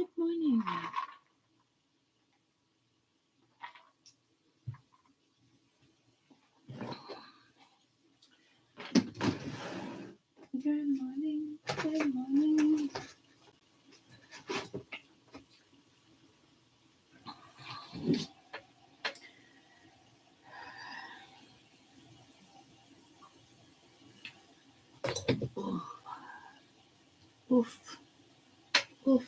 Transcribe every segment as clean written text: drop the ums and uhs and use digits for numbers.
Good morning. Good morning. Good morning. Oof. Oof.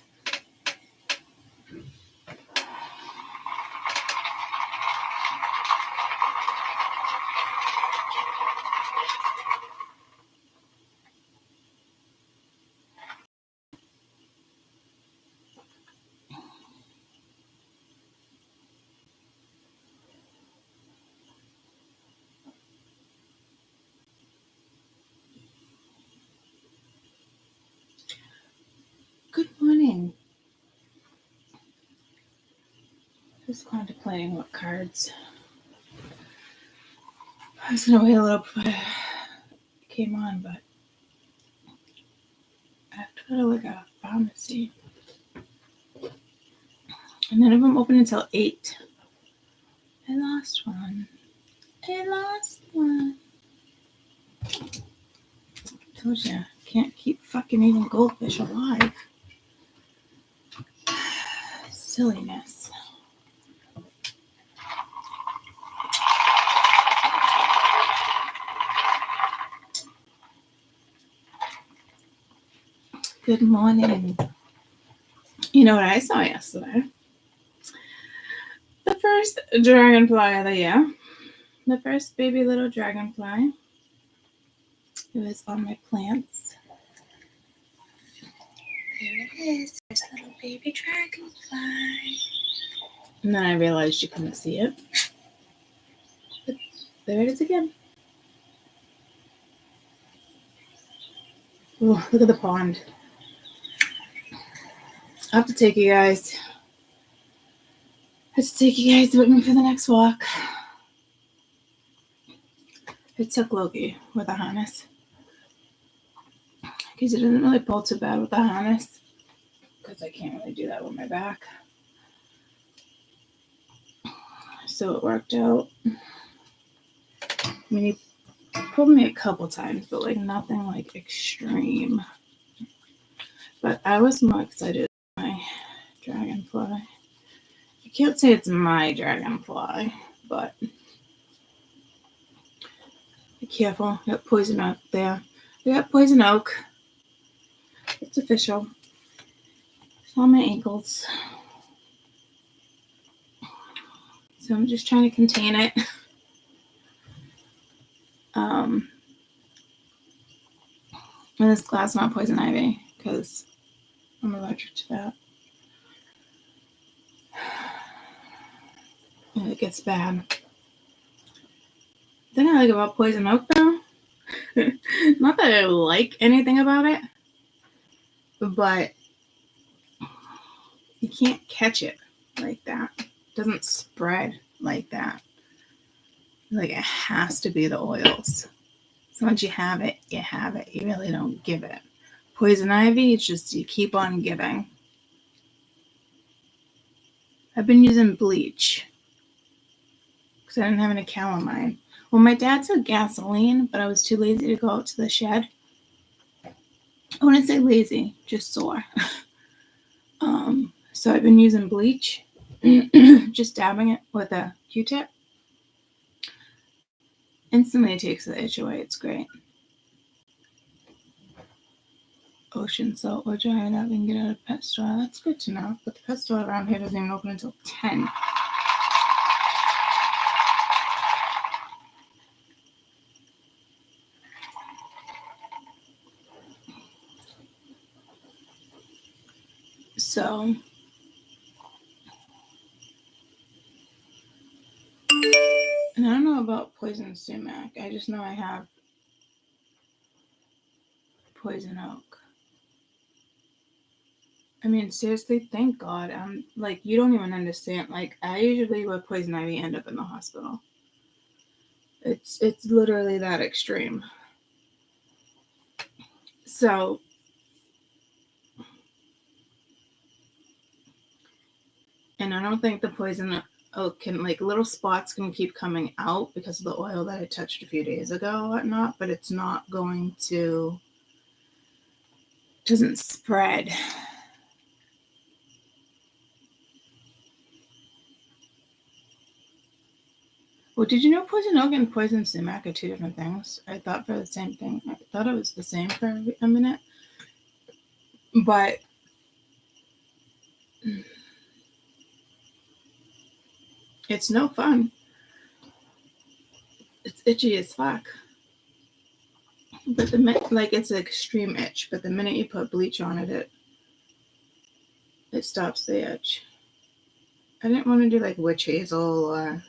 Good morning. Just contemplating what cards. I was gonna wait a little before I came on, but I have to go to like a pharmacy. And none of them open until 8. I lost one. Told you, can't keep fucking even goldfish alive. Silliness. Good morning. You know what I saw yesterday? The first dragonfly of the year. The first baby little dragonfly. It was on my plants. There it is. There's a little baby dragonfly. And then I realized you couldn't see it. But there it is again. Oh, look at the pond. I have to take you guys. with me for the next walk. I took Loki with a harness. Because he didn't really pull too bad with the harness. Because I can't really do that with my back. So it worked out. I mean, he pulled me a couple times, but like nothing like extreme. But I was more excited about my dragonfly. I can't say it's my dragonfly, but be careful. We got poison oak there. We got poison oak. It's official. It's on my ankles. So I'm just trying to contain it. And this glass not poison ivy because I'm allergic to that. And it gets bad. The thing I like about poison oak though, not that I like anything about it, but you can't catch it like that. It doesn't spread like that. Like it has to be the oils. So once you have it, you have it. You really don't give it. Poison ivy, it's just you keep on giving. I've been using bleach because I didn't have any calamine. Well, my dad said gasoline, but I was too lazy to go out to the shed. I wouldn't say lazy, just sore. So I've been using bleach, just dabbing it with a Q-tip. Instantly it takes the itch away. It's great. Ocean salt, we're drying up and get out of pet store. That's good to know. But the pet store around here doesn't even open until 10. So, and I don't know about poison sumac. I just know I have poison oak. I mean, seriously, thank God. I'm like, you don't even understand. Like, I usually with poison ivy end up in the hospital. It's literally that extreme. So And I don't think the poison oak can, like, little spots can keep coming out because of the oil that I touched a few days ago or whatnot, but it's not going to, doesn't spread. Well, did you know poison oak and poison sumac are two different things? I thought for the same thing. I thought it was the same for a minute. But it's no fun. It's itchy as fuck. But it's an extreme itch. But the minute you put bleach on it, it stops the itch. I didn't want to do like witch hazel or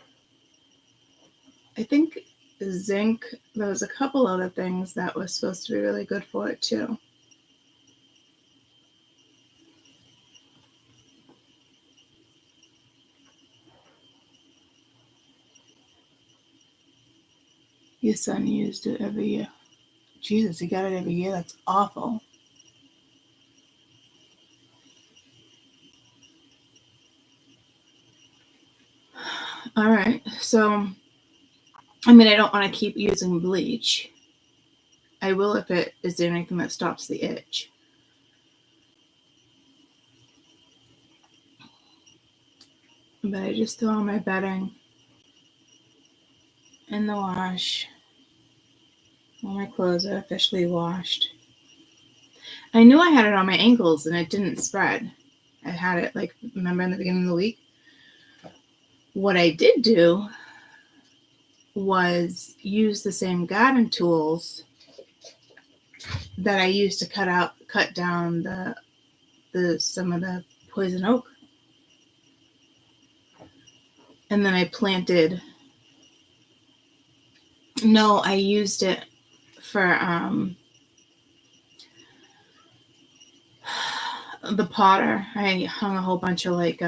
I think zinc. There was a couple other things that was supposed to be really good for it too. Your son used it every year. Jesus, he got it every year. That's awful. All right. So, I mean, I don't want to keep using bleach. I will if it is there anything that stops the itch. But I just throw all my bedding in the wash. All my clothes are officially washed. I knew I had it on my ankles and it didn't spread. I had it, like, remember in the beginning of the week? What I did do was use the same garden tools that I used to cut down some of the poison oak. And then I planted. No, I used it for the potter. I hung a whole bunch of like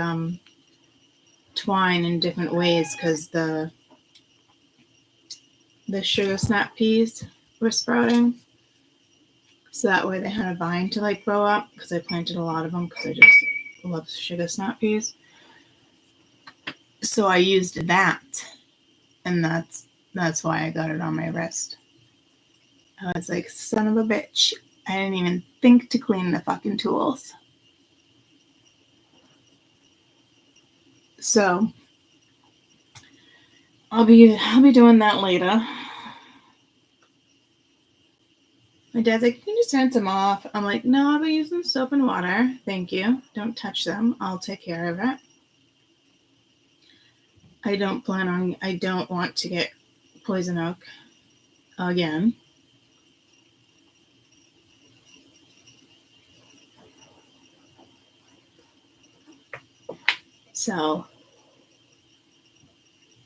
twine in different ways because the sugar snap peas were sprouting. So that way they had a vine to like grow up because I planted a lot of them because I just love sugar snap peas. So I used that, and that's why I got it on my wrist. I was like, son of a bitch. I didn't even think to clean the fucking tools. So I'll be doing that later. My dad's like, you can just rinse them off. I'm like, no, I'll be using soap and water. Thank you. Don't touch them. I'll take care of it. I don't want to get poison oak again. So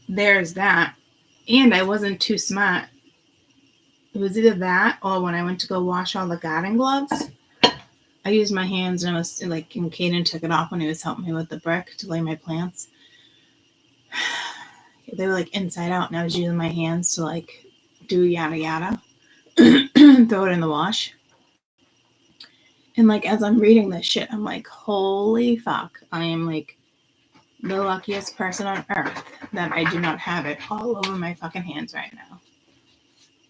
there's that. And I wasn't too smart. It was either that or when I went to go wash all the garden gloves, I used my hands and I was like, and Kaden took it off when he was helping me with the brick to lay my plants. They were like inside out and I was using my hands to like do yada yada and throw it in the wash. And like as I'm reading this shit, I'm like, holy fuck, I am like the luckiest person on earth that I do not have it all over my fucking hands right now.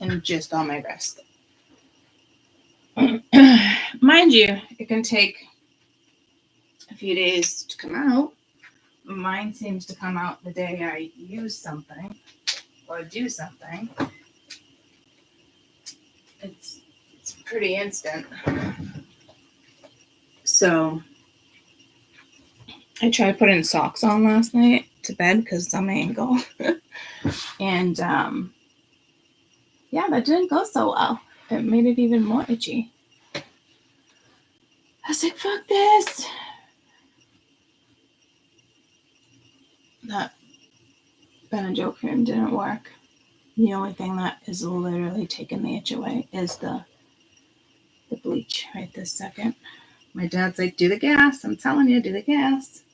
And just on my wrist. Mind you, it can take a few days to come out. Mine seems to come out the day I use something or do something. It's pretty instant. So I tried putting socks on last night to bed because it's on my ankle. And yeah, that didn't go so well. It made it even more itchy. I was like, fuck this. That Benadryl cream didn't work. The only thing that is literally taking the itch away is the bleach right this second. My dad's like, do the gas. I'm telling you, do the gas.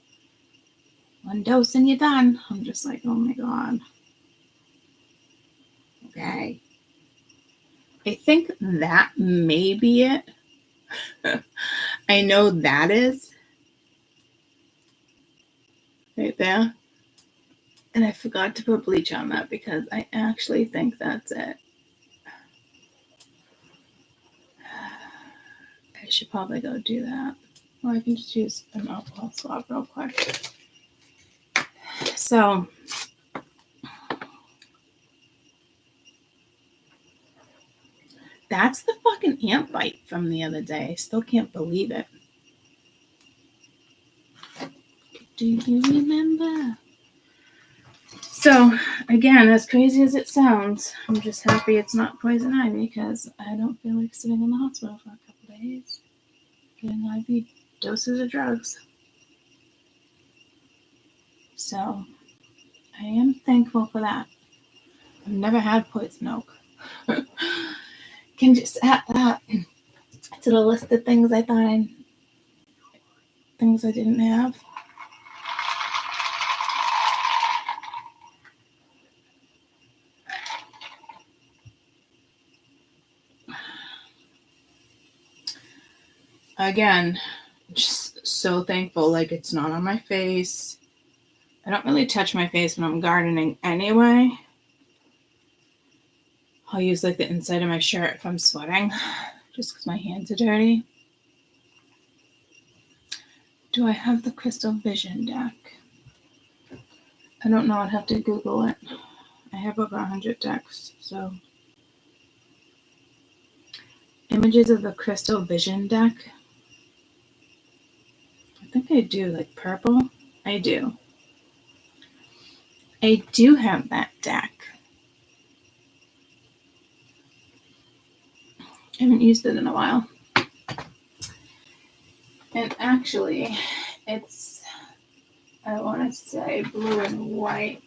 1 dose and you're done. I'm just like, oh my God. Okay. I think that may be it. I know that is. right there. And I forgot to put bleach on that because I actually think that's it. I should probably go do that. Or I can just use an alcohol swab real quick. So, that's the fucking ant bite from the other day. I still can't believe it. Do you remember? So, again, as crazy as it sounds, I'm just happy it's not poison ivy because I don't feel like sitting in the hospital for a couple of days getting IV doses of drugs. So, I am thankful for that. I've never had poison oak. Can just add that to the list of things I thought things I didn't have. Again, just so thankful. Like, it's not on my face. I don't really touch my face when I'm gardening anyway. I'll use like the inside of my shirt if I'm sweating, just because my hands are dirty. Do I have the Crystal Vision deck? I don't know. I'd have to Google it. I have over 100 decks, so. Images of the Crystal Vision deck. I think I do, like purple. I do. I do have that deck. I haven't used it in a while. And actually, it's, I want to say, blue and white.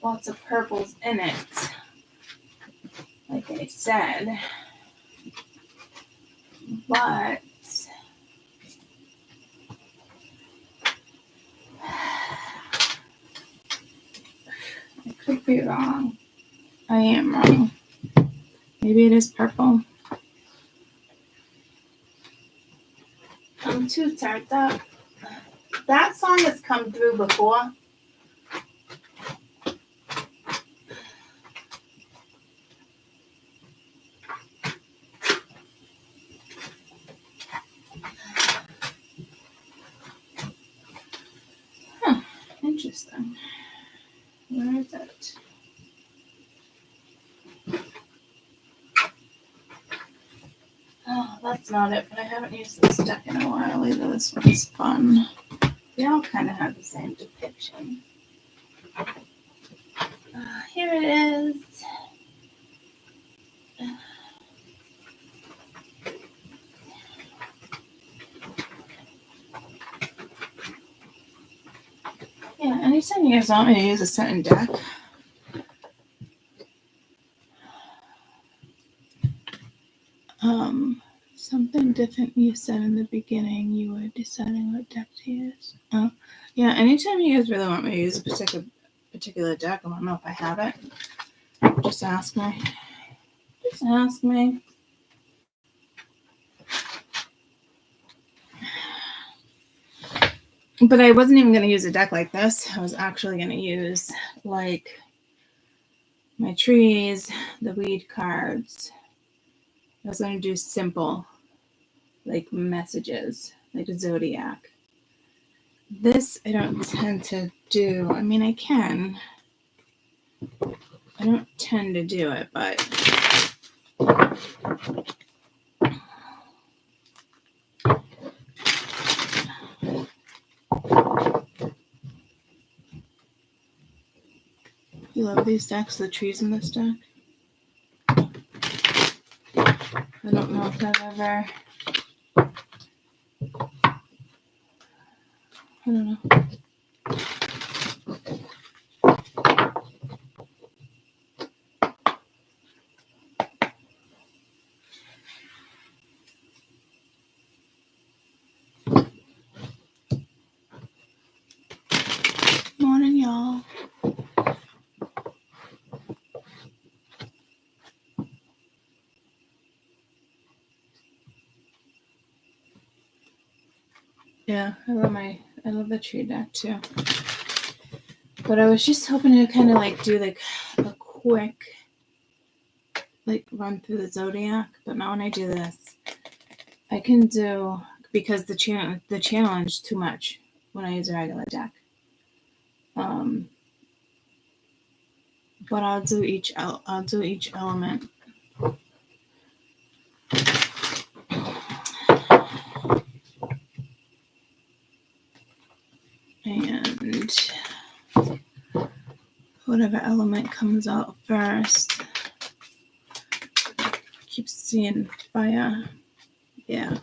Lots of purples in it. Like I said. But I could be wrong. I am wrong. Maybe it is purple. I'm too turned up. That song has come through before. Huh. Interesting. Where is it? Oh, that's not it, but I haven't used this deck in a while either. This one's fun. They all kind of have the same depiction. Here it is. Yeah, anytime you guys want me to use a certain deck, something different you said in the beginning, you were deciding what deck to use. Oh, yeah, anytime you guys really want me to use a particular deck, I don't know if I have it. Just ask me. Just ask me. But I wasn't even going to use a deck like this. I was actually going to use, like, my trees, the weed cards. I was going to do simple, like, messages, like a Zodiac. This I don't tend to do. I mean, I can. I don't tend to do it, but you love these decks, the trees in this deck. I don't know if I've ever. I don't know. Morning, y'all. Yeah, I I love the tree deck too. But I was just hoping to kind of like do like a quick like run through the Zodiac. But now when I do this, I can do, because the challenge is too much when I use a regular deck. But I'll do each element. And whatever element comes out first. Keep seeing fire. Yeah.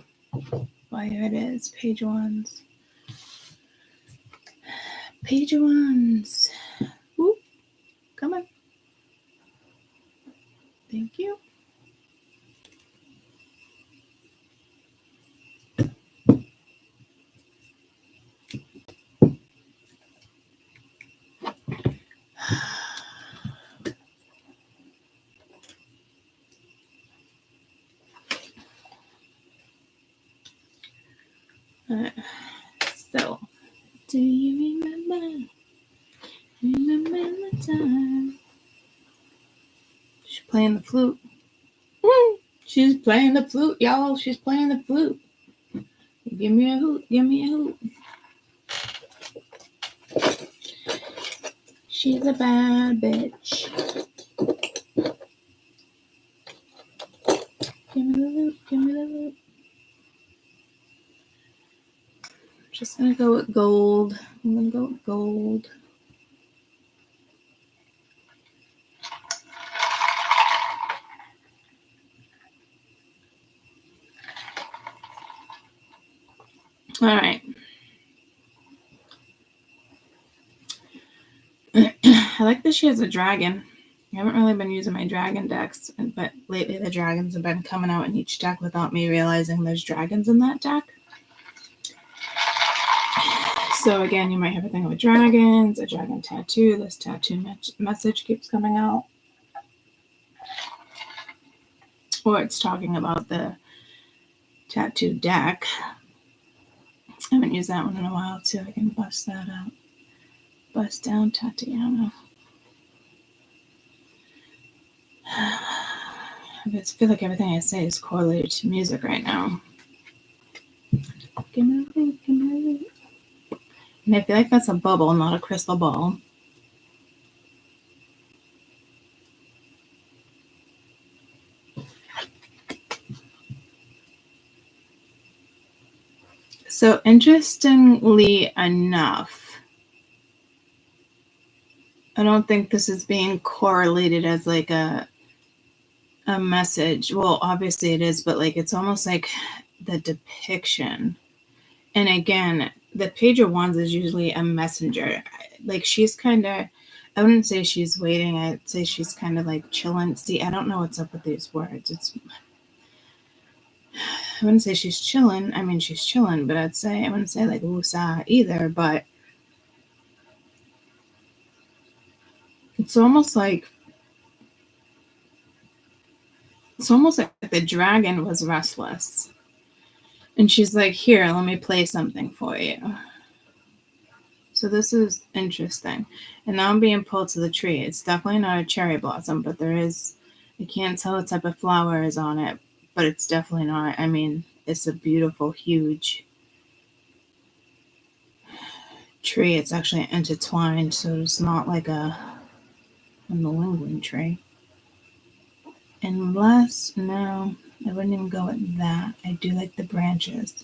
Fire it is. Page wands. Page wands. Whoop. Come on. Thank you. So, do you remember? Remember the time? She's playing the flute. She's playing the flute, y'all. She's playing the flute. Give me a hoot. Give me a hoot. She's a bad bitch. Give me the loot. Give me the loot. Just gonna go with gold. I'm gonna go with gold. All right. I like that she has a dragon. I haven't really been using my dragon decks, but lately the dragons have been coming out in each deck without me realizing there's dragons in that deck. So again, you might have a thing with dragons, a dragon tattoo. This tattoo message keeps coming out. Or it's talking about the tattoo deck. I haven't used that one in a while too. I can bust that out. Bust down Tatiana. I feel like everything I say is correlated to music right now. Give me a loot, give me a loot. And I feel like that's a bubble, not a crystal ball. So interestingly enough, I don't think this is being correlated as like a message. Well, obviously it is, but like it's almost like the depiction. And again, the Page of Wands is usually a messenger. Like she's kind of, I wouldn't say she's waiting. I'd say she's kind of like chilling. See, I don't know what's up with these words. I wouldn't say she's chilling. I mean, she's chilling, but I wouldn't say like woosah either, but it's almost like the dragon was restless. And she's like, here, let me play something for you. So this is interesting. And now I'm being pulled to the tree. It's definitely not a cherry blossom, but there is, I can't tell what type of flower is on it, but it's definitely not. I mean, it's a beautiful, huge tree. It's actually intertwined, so it's not like a malingering tree. Unless, no, I wouldn't even go with that. I do like the branches.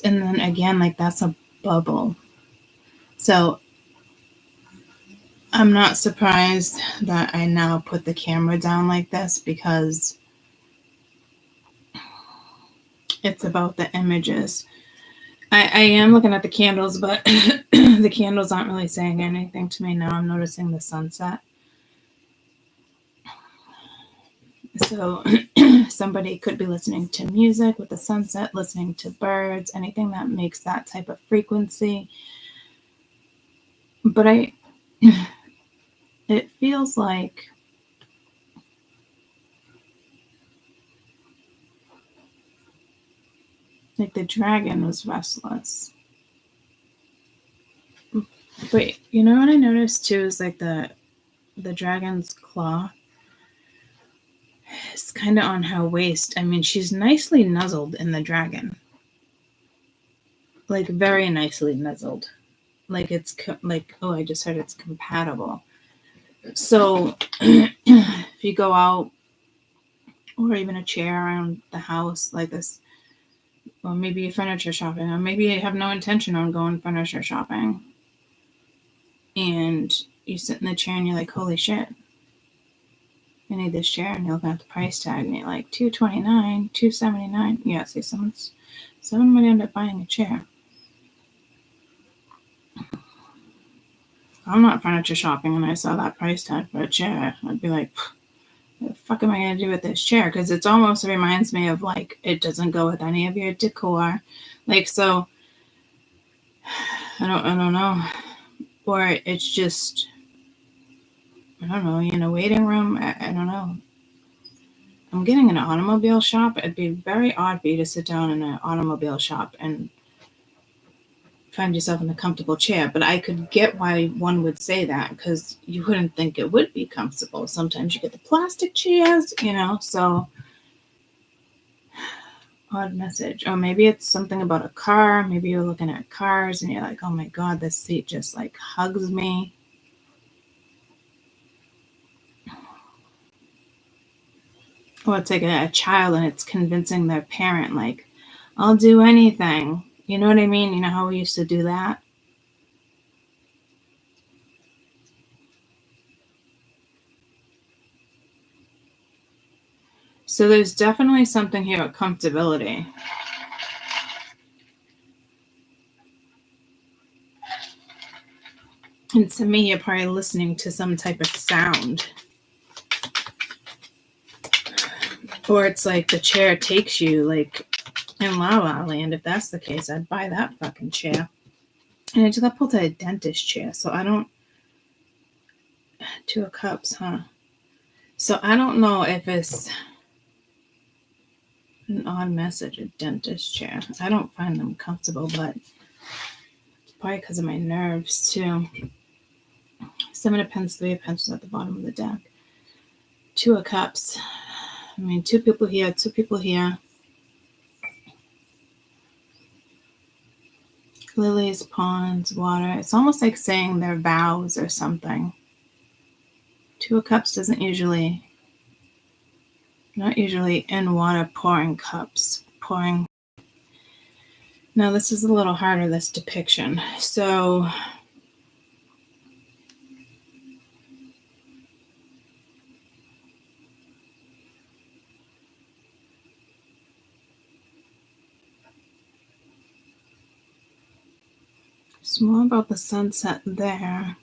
And then again, like that's a bubble. So I'm not surprised that I now put the camera down like this because it's about the images. I am looking at the candles, but the candles aren't really saying anything to me. Now I'm noticing the sunset. So somebody could be listening to music with the sunset, listening to birds, anything that makes that type of frequency. But it feels like the dragon was restless. But you know what I noticed too is like the dragon's claw is kind of on her waist. I mean, she's nicely nuzzled in the dragon. Like very nicely nuzzled. Like it's like, oh, I just heard it's compatible. So if you go out or even a chair around the house like this, or maybe you're furniture shopping, or maybe you have no intention on going furniture shopping, and you sit in the chair and you're like, holy shit, I need this chair, and you're looking at the price tag and you're like, $229, $279. Yeah, see, someone might end up buying a chair. I'm not furniture shopping and I saw that price tag for a chair, I'd be like, what the fuck am I going to do with this chair? Because it almost reminds me of like, it doesn't go with any of your decor. Like, so, I don't know. Or it's just, I don't know, in a waiting room. I don't know. I'm getting an automobile shop. It'd be very odd for you to sit down in an automobile shop and find yourself in a comfortable chair. But I could get why one would say that, because you wouldn't think it would be comfortable. Sometimes you get the plastic chairs, so odd message. Or maybe it's something about a car. Maybe you're looking at cars and you're like, oh my God, this seat just like hugs me. Or it's like a child and it's convincing their parent, like, I'll do anything. You know what I mean? You know how we used to do that? So there's definitely something here with comfortability. And to me, you're probably listening to some type of sound. Or it's like the chair takes you like in La La Land. If that's the case, I'd buy that fucking chair. And I just got pulled to a dentist chair. So I don't... Two of Cups, huh? So I don't know if it's an odd message, a dentist chair. I don't find them comfortable, but it's probably because of my nerves too. Seven of Pentacles, Three of Pentacles at the bottom of the deck. Two of Cups. I mean, two people here, two people here. Lilies, ponds, water. It's almost like saying their vows or something. Two of Cups doesn't usually... Not usually in water, pouring cups. Pouring. Now, this is a little harder, this depiction. So... It's more about the sunset there.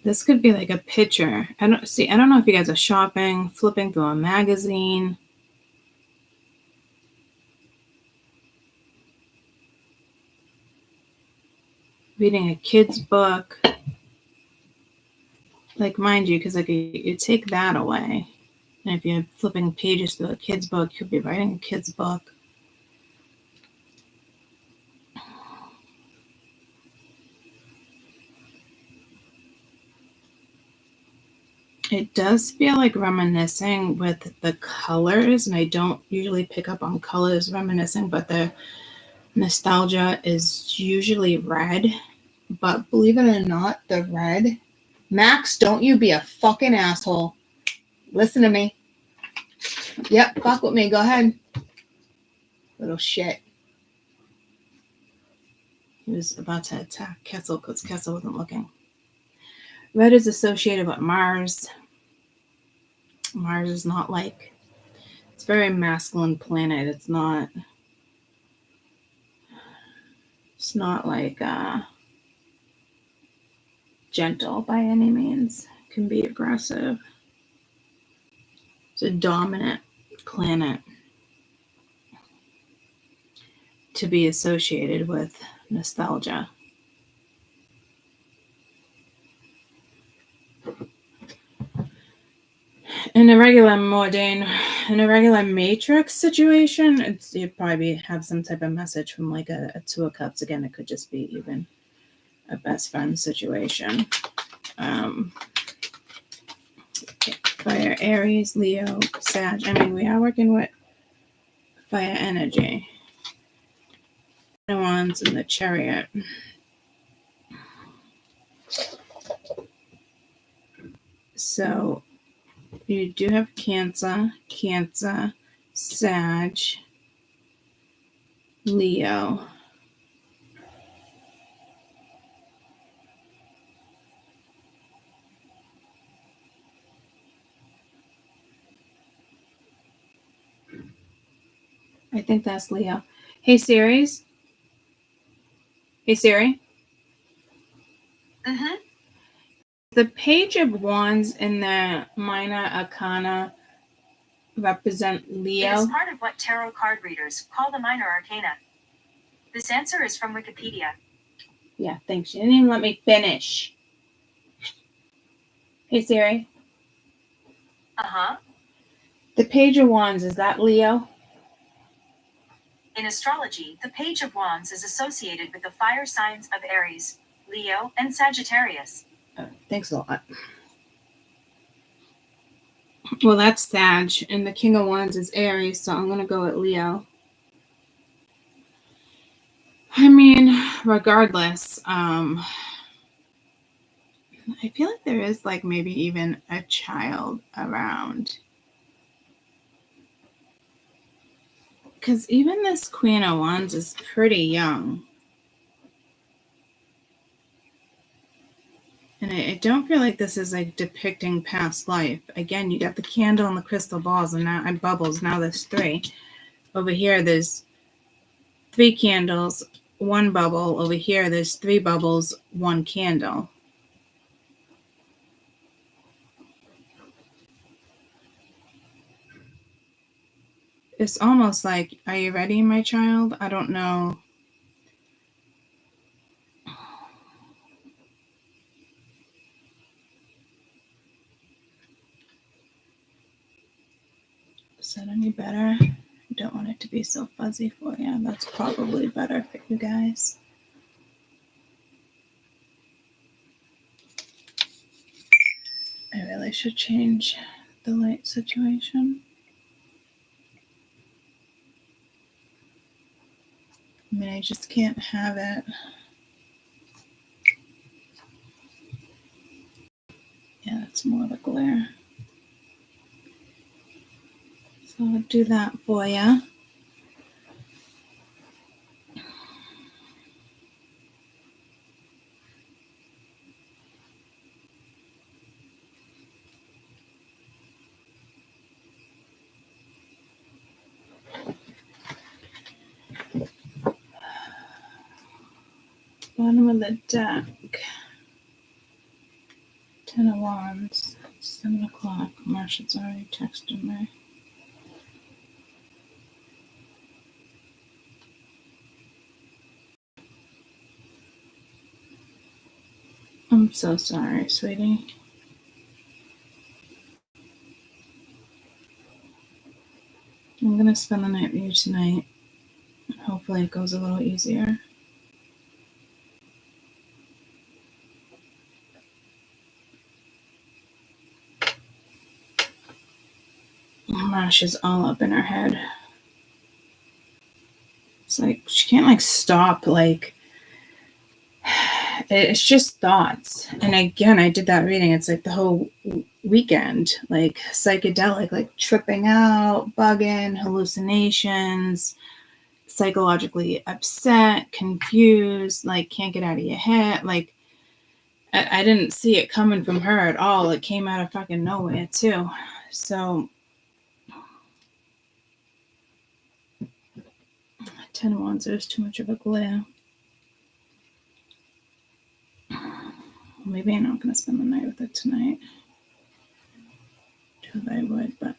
This could be like a picture. I don't know if you guys are shopping, flipping through a magazine. Reading a kid's book. Like, mind you, because like you take that away. And if you're flipping pages through a kid's book, you could be writing a kid's book. It does feel like reminiscing with the colors, and I don't usually pick up on colors reminiscing, but the nostalgia is usually red. But believe it or not, the red... Max, don't you be a fucking asshole. Listen to me. Yep, fuck with me. Go ahead. Little shit. He was about to attack Kessel because Kessel wasn't looking. Red is associated with Mars. Mars is not like... It's a very masculine planet. It's not like gentle by any means. It can be aggressive. It's a dominant planet to be associated with nostalgia. in a regular matrix situation, you'd probably have some type of message from like a Two of Cups. Again, it could just be even a best friend situation. Fire, Aries, Leo, Sag. I mean, we are working with fire energy. The Wands and the Chariot. So you do have Cancer, Sag, Leo. I think that's Leo. Hey, Series. Hey, Siri. Mm-hmm. The Page of Wands in the Minor Arcana represent Leo. It is part of what tarot card readers call the Minor Arcana. This answer is from Wikipedia. Yeah, thanks. She didn't even let me finish. Hey, Siri. Uh-huh. The Page of Wands, is that Leo? In astrology, the Page of Wands is associated with the fire signs of Aries, Leo, and Sagittarius. Oh, thanks a lot. Well, that's Sag, and the King of Wands is Aries, so I'm going to go with Leo. I mean, regardless, I feel like there is like maybe even a child around. Because even this Queen of Wands is pretty young. And I don't feel like this is like depicting past life. Again, you got the candle and the crystal balls and now and bubbles. Now there's 3. Over here, there's 3 candles, 1 bubble. Over here, there's 3 bubbles, 1 candle. It's almost like, are you ready, my child? I don't know. Is that any better? I don't want it to be so fuzzy for you. That's probably better for you guys. I really should change the light situation. I mean, I just can't have it. Yeah, it's more of a glare. So I'll do that for you. Bottom of the deck. 10 of Wands. It's 7 o'clock. Marsha's already texted me. I'm so sorry, sweetie. I'm going to spend the night with you tonight. Hopefully it goes a little easier. Marsh is all up in her head. It's like she can't like stop, like it's just thoughts. And again, I did that reading. It's like the whole weekend, like psychedelic, like tripping out, bugging, hallucinations, psychologically upset, confused, like can't get out of your head. Like I didn't see it coming from her at all. It came out of fucking nowhere too. So 10 of Wands, there's too much of a glare. Maybe I'm not going to spend the night with it tonight. I would, but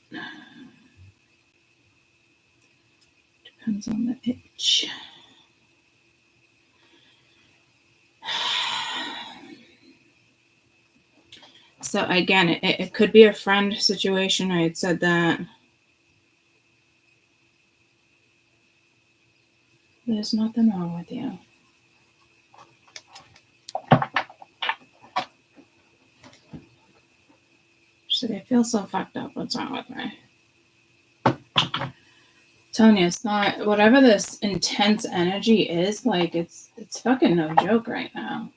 depends on the itch. So again, it could be a friend situation. I had said that. There's nothing wrong with you. She said, I feel so fucked up. What's wrong with me? Tony, it's not, whatever this intense energy is, like, it's fucking no joke right now.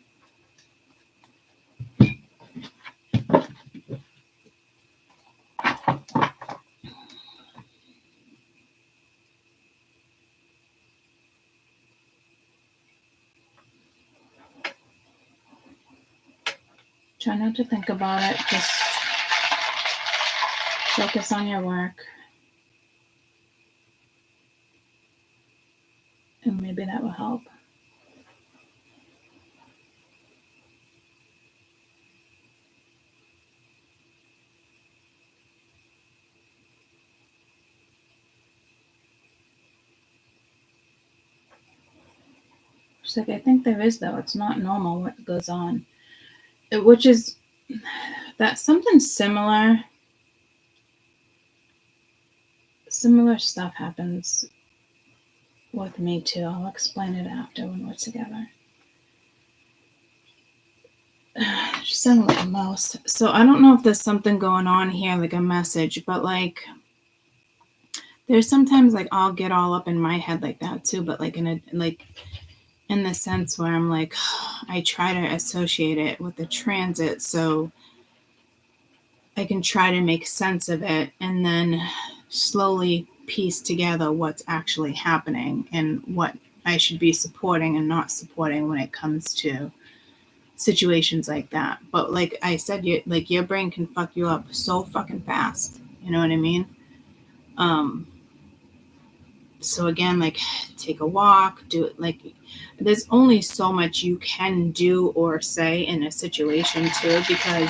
Try not to think about it. Just focus on your work. And maybe that will help. She's like, I think there is, though. It's not normal what goes on. Which is that something similar stuff happens with me too. I'll explain it after when we're together. She sounded like a mouse. So I don't know if there's something going on here, like a message, but like there's sometimes like I'll get all up in my head like that too, but like in the sense where I'm like, I try to associate it with the transit so I can try to make sense of it and then slowly piece together what's actually happening and what I should be supporting and not supporting when it comes to situations like that. But like I said, your brain can fuck you up so fucking fast. You know what I mean? So again, like take a walk, do it. Like there's only so much you can do or say in a situation too, because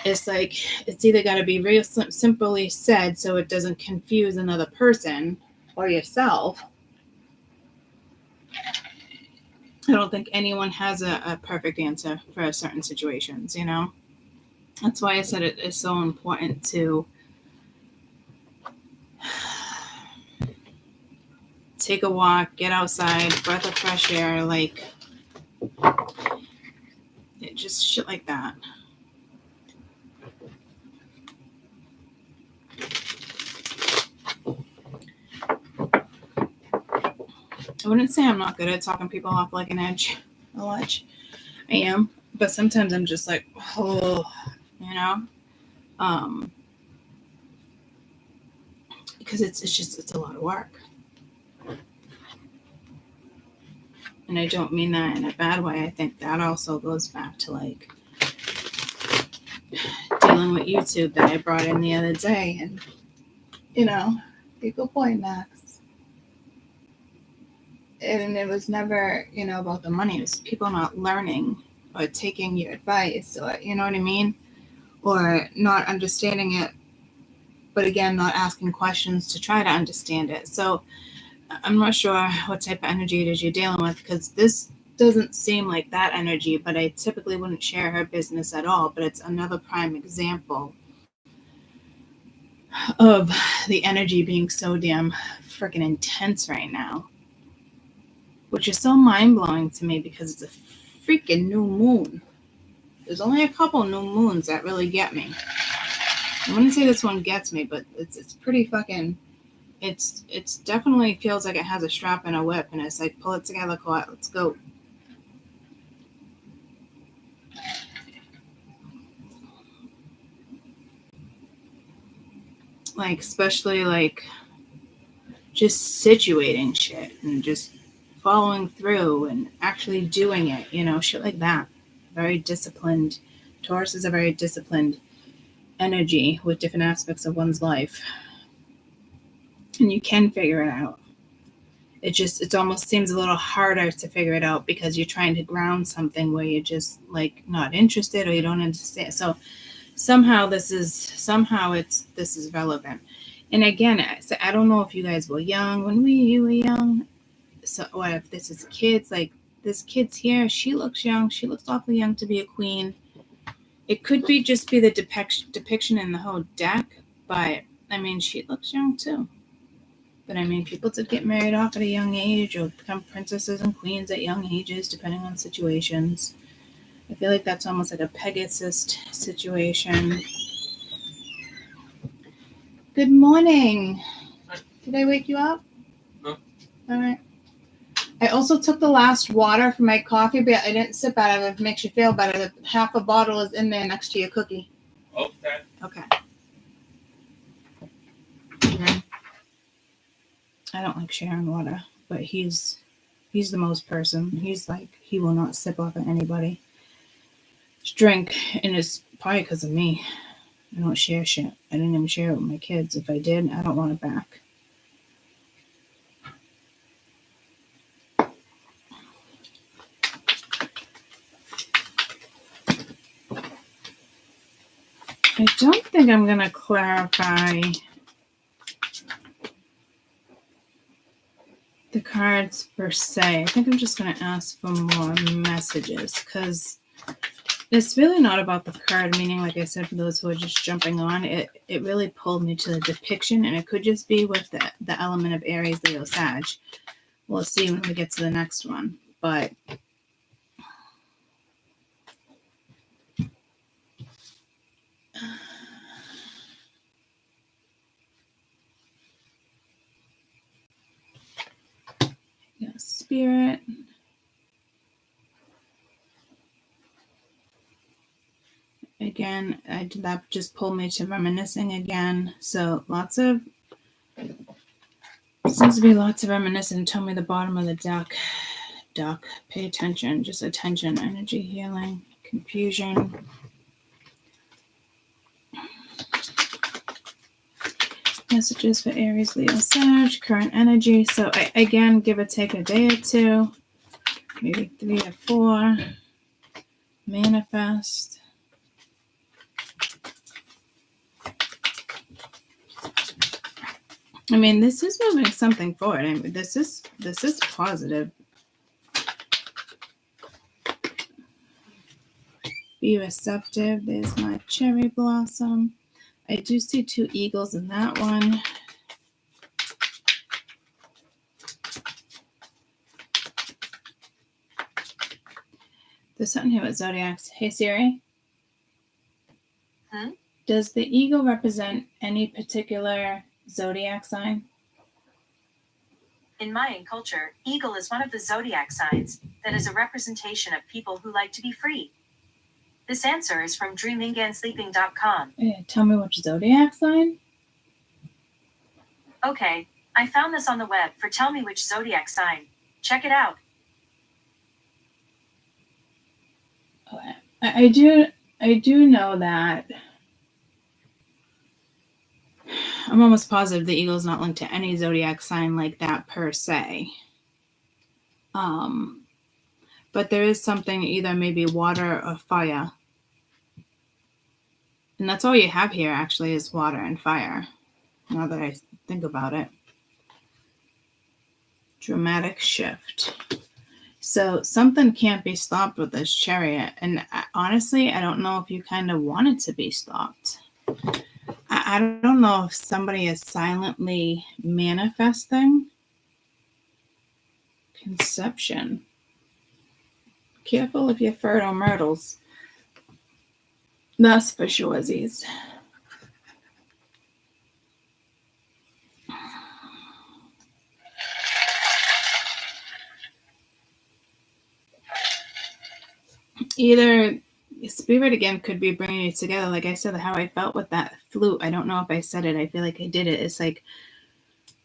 it's like it's either got to be real simply said so it doesn't confuse another person or yourself. I don't think anyone has a perfect answer for certain situations, you know? That's why I said it is so important to take a walk, get outside, breath of fresh air, like just shit like that. I wouldn't say I'm not good at talking people off like a ledge. I am, but sometimes I'm just like, oh, you know, because it's a lot of work, and I don't mean that in a bad way. I think that also goes back to like dealing with YouTube that I brought in the other day, and you know, equal point, Max. And it was never, you know, about the money. It was people not learning or taking your advice, or you know what I mean, or not understanding it. But again, not asking questions to try to understand it. So I'm not sure what type of energy it is you're dealing with, because this doesn't seem like that energy. But I typically wouldn't share her business at all. But it's another prime example of the energy being so damn freaking intense right now. Which is so mind-blowing to me because it's a freaking new moon. There's only a couple new moons that really get me. I wouldn't say this one gets me, but it's pretty fucking... It's definitely feels like it has a strap and a whip, and it's like, pull it together, quiet, let's go. Like, especially, like, just situating shit and just following through and actually doing it, you know, shit like that. Very disciplined. Taurus is a very disciplined energy with different aspects of one's life. And you can figure it out. It almost seems a little harder to figure it out because you're trying to ground something where you're just like not interested or you don't understand. So somehow this is relevant. And again, I don't know if you guys were young when you were young. So, or if this is kids, like this kid's here, she looks young. She looks awfully young to be a queen. It could be just be the depiction in the whole deck, but I mean, she looks young too. But I mean, people did get married off at a young age or become princesses and queens at young ages, depending on situations. I feel like that's almost like a Pegasus situation. Good morning. Did I wake you up? No. All right. I also took the last water for my coffee, but I didn't sip out of it. If it makes you feel better, half a bottle is in there next to your cookie. Okay. Okay. Mm-hmm. I don't like sharing water, but he's the most person. He's like, he will not sip off of anybody. Drink, and it's probably because of me. I don't share shit. I didn't even share it with my kids. If I did, I don't want it back. I don't think I'm going to clarify the cards per se. I think I'm just going to ask for more messages because it's really not about the card, meaning, like I said, for those who are just jumping on, it really pulled me to the depiction, and it could just be with the element of Aries, Leo, Sag. We'll see when we get to the next one. But yeah, Spirit. Again, that just pulled me to reminiscing again. So seems to be lots of reminiscing. Tell me the bottom of the deck. Pay attention. Just attention. Energy healing. Confusion. Messages for Aries, Leo, Sag. Current energy. So again, give or take a day or two. Maybe 3 or 4. Manifest. I mean, this is moving something forward. I mean, this is positive. Be receptive. There's my cherry blossom. I do see 2 eagles in that one. There's something here with zodiacs. Hey, Siri. Huh? Does the eagle represent any particular zodiac sign? In Mayan culture, eagle is one of the zodiac signs that is a representation of people who like to be free. This answer is from dreamingandsleeping.com. Yeah, tell me which zodiac sign? Okay, I found this on the web for tell me which zodiac sign. Check it out. Okay. I do know that I'm almost positive the eagle is not linked to any zodiac sign like that per se. But there is something either maybe water or fire. And that's all you have here actually is water and fire. Now that I think about it. Dramatic shift. So something can't be stopped with this chariot. And honestly, I don't know if you kind of want it to be stopped. I don't know if somebody is silently manifesting. Conception. Careful if you're fertile myrtles. That's for sure, Z's. Either spirit again could be bringing you together. Like I said, how I felt with that flute. I don't know if I said it. I feel like I did it. It's like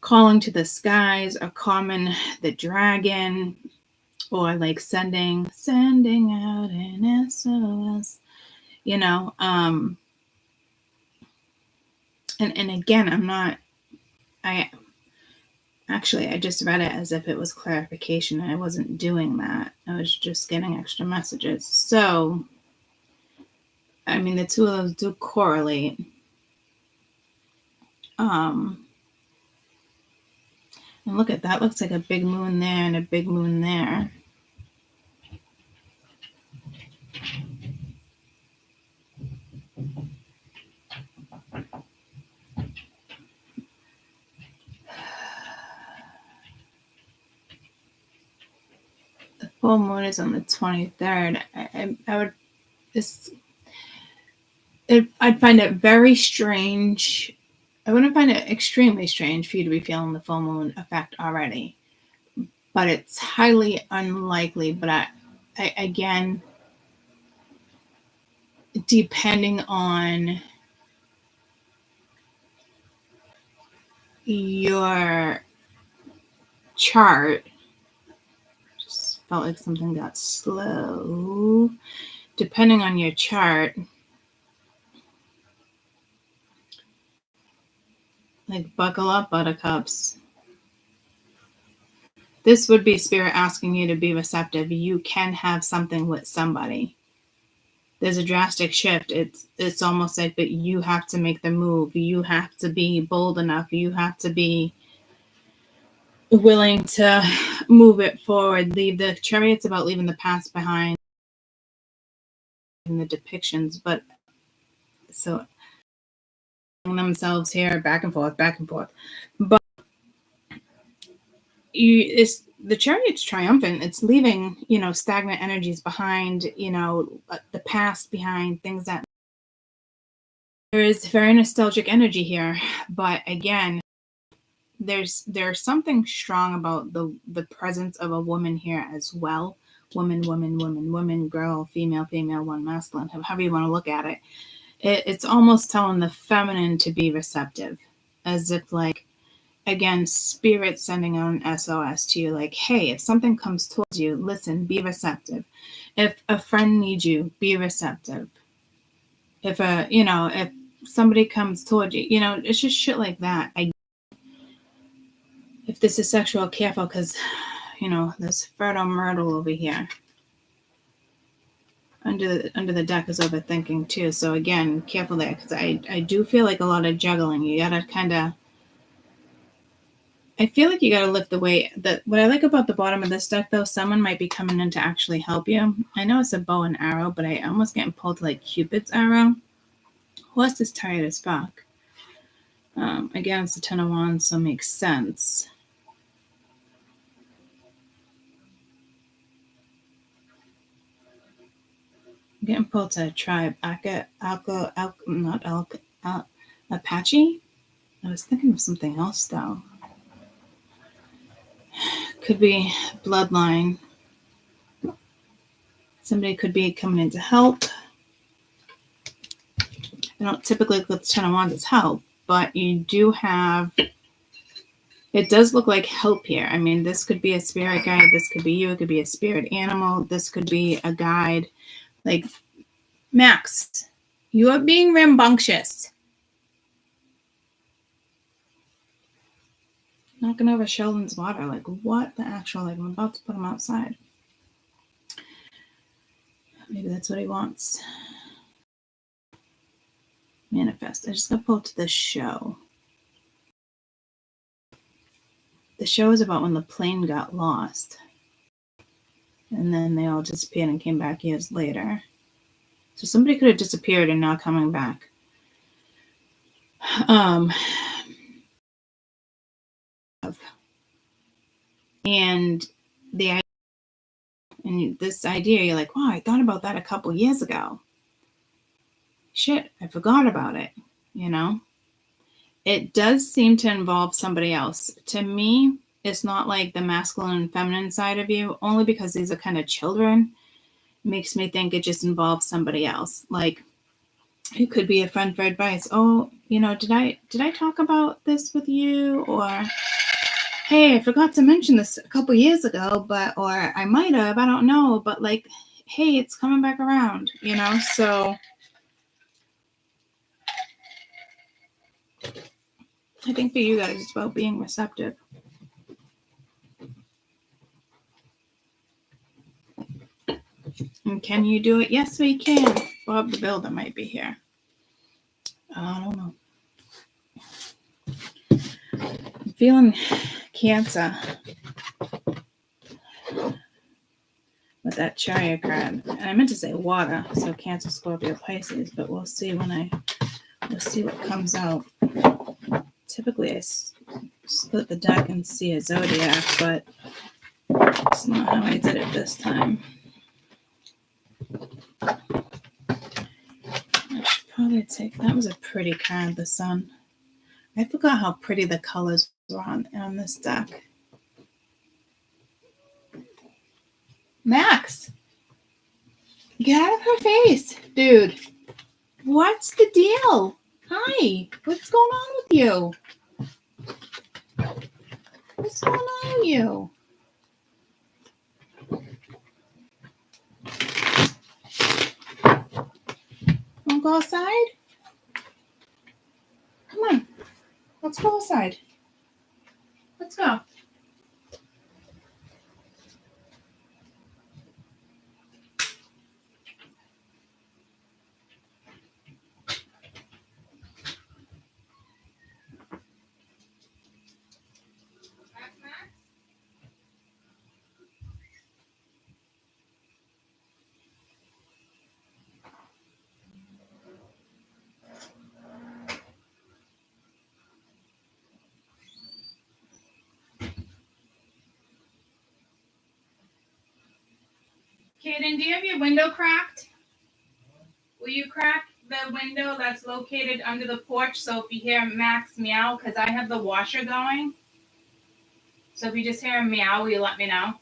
calling to the skies or calming the dragon, or like sending out an SOS. You know, and again, I just read it as if it was clarification, and I wasn't doing that. I was just getting extra messages. So, I mean, the two of those do correlate. And look at that. Looks like a big moon there and a big moon there. Full moon is on the 23rd. I'd find it very strange. I wouldn't find it extremely strange for you to be feeling the full moon effect already, but it's highly unlikely. But I again, depending on your chart, just felt like something got slow. Depending on your chart, like buckle up, buttercups. This would be Spirit asking you to be receptive. You can have something with somebody. There's a drastic shift. It's almost like that you have to make the move. You have to be bold enough. You have to be willing to move it forward. Leave the Chariot's about leaving the past behind in the depictions, but so themselves here back and forth. But the Chariot's triumphant. It's leaving, stagnant energies behind, the past behind, things that there is very nostalgic energy here. But again, there's something strong about the presence of a woman here as well. Woman, girl, female, one, masculine, however you want to look at it. It's almost telling the feminine to be receptive, as if like, again, Spirit sending out an SOS to you, like, hey, if something comes towards you, listen, be receptive. If a friend needs you, be receptive. If if somebody comes towards you, it's just shit like that. If this is sexual, careful, because, there's fertile myrtle over here. Under the deck is overthinking too. So again, careful there, because I do feel like a lot of juggling. You gotta kind of, I feel like you gotta lift the weight. What I like about the bottom of this deck, though, someone might be coming in to actually help you. I know it's a bow and arrow, but I almost getting pulled to like Cupid's arrow. Horse is tired as fuck. Again, it's the 10 of Wands, so it makes sense. I'm getting pulled to a tribe. Apache? I was thinking of something else, though. Could be bloodline. Somebody could be coming in to help. I don't typically look at the 10 of Wands as help, but you do have, it does look like help here. I mean, this could be a spirit guide. This could be you. It could be a spirit animal. This could be a guide. Like, Max, you are being rambunctious. Knocking over Sheldon's water. Like, what the actual, like, I'm about to put him outside. Maybe that's what he wants. Manifest. I just got pulled to the show. The show is about when the plane got lost. And then they all disappeared and came back years later. So somebody could have disappeared and now coming back. And this idea, you're like, wow, I thought about that a couple years ago. Shit, I forgot about it, It does seem to involve somebody else. To me, it's not like the masculine and feminine side of you, only because these are kind of children. Makes me think it just involves somebody else. Like, it could be a friend for advice. Oh, did I talk about this with you? Or, hey, I forgot to mention this a couple years ago, or I might have, I don't know, but like, hey, it's coming back around, so I think for you guys, it's about being receptive. And can you do it? Yes, we can. Bob the Builder might be here. I don't know. I'm feeling Cancer with that Chariot card. And I meant to say water, so Cancer, Scorpio, Pisces, but we'll see we'll see what comes out. Typically, I split the deck and see a Zodiac, but That's not how I did it this time. I should probably take, that was a pretty card, the sun. I forgot how pretty the colors were on this deck. Max, get out of her face, dude. What's the deal? Hi, what's going on with you? What's going on with you? Wanna go outside? Come on, let's go outside. Let's go. Kaden, do you have your window cracked? Will you crack the window that's located under the porch so if you hear Max meow, because I have the washer going. So if you just hear him meow, will you let me know?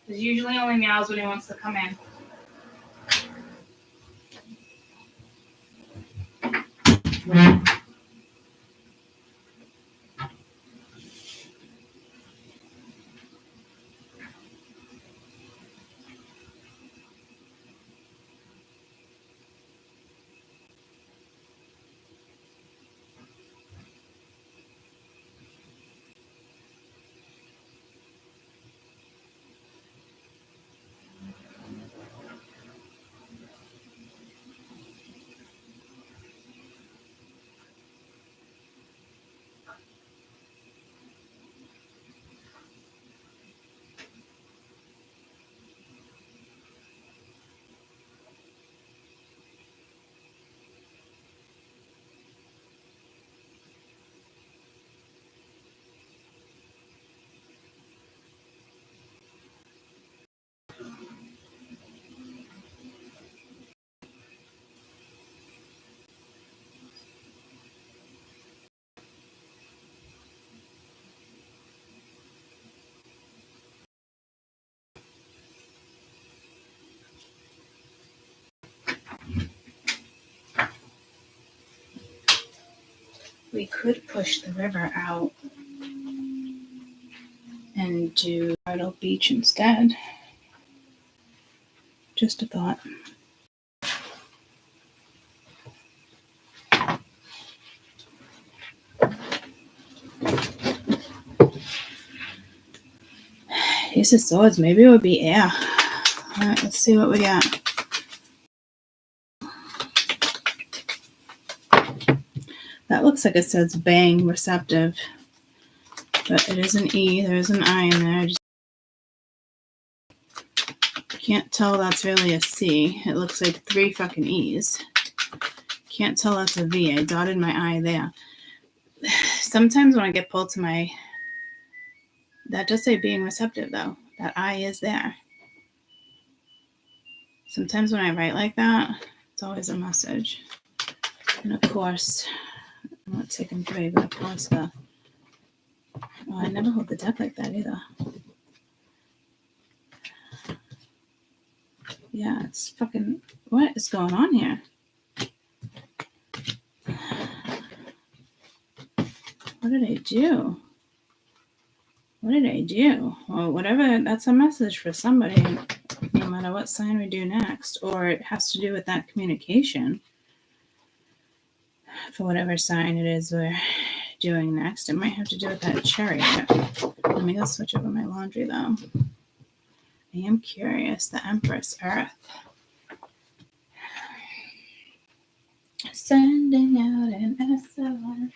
Because usually only meows when he wants to come in. We could push the river out and do Myrtle Beach instead. Just a thought. Ace of Swords, maybe it would be air. All right, let's see what we got. That looks like it says bang receptive, but it is an E. There is an I in there. I just can't tell that's really a C. It looks like 3 fucking E's. Can't tell that's a V. I dotted my I there. Sometimes when I get pulled to my, that does say being receptive though. That I is there. Sometimes when I write like that, it's always a message. And of course, I'm not taking 3, but of course I never hold the deck like that either. Yeah, it's fucking, what is going on here? What did I do? What did I do? Well, whatever, that's a message for somebody, no matter what sign we do next, or it has to do with that communication for whatever sign it is we're doing next. It might have to do with that chariot. Let me go switch over my laundry though. I am curious. The Empress Earth. Sending out an SOS.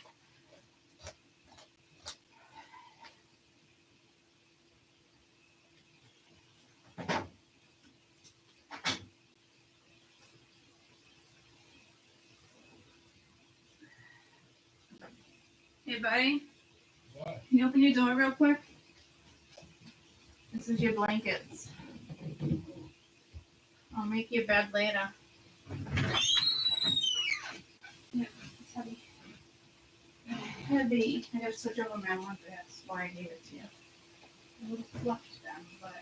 Hey, buddy. What? Can you open your door real quick? This is your blankets. I'll make your bed later. Yeah, it's heavy. Heavy. I gotta switch over my laundry. That's why I gave it to you. A little fluffed them, but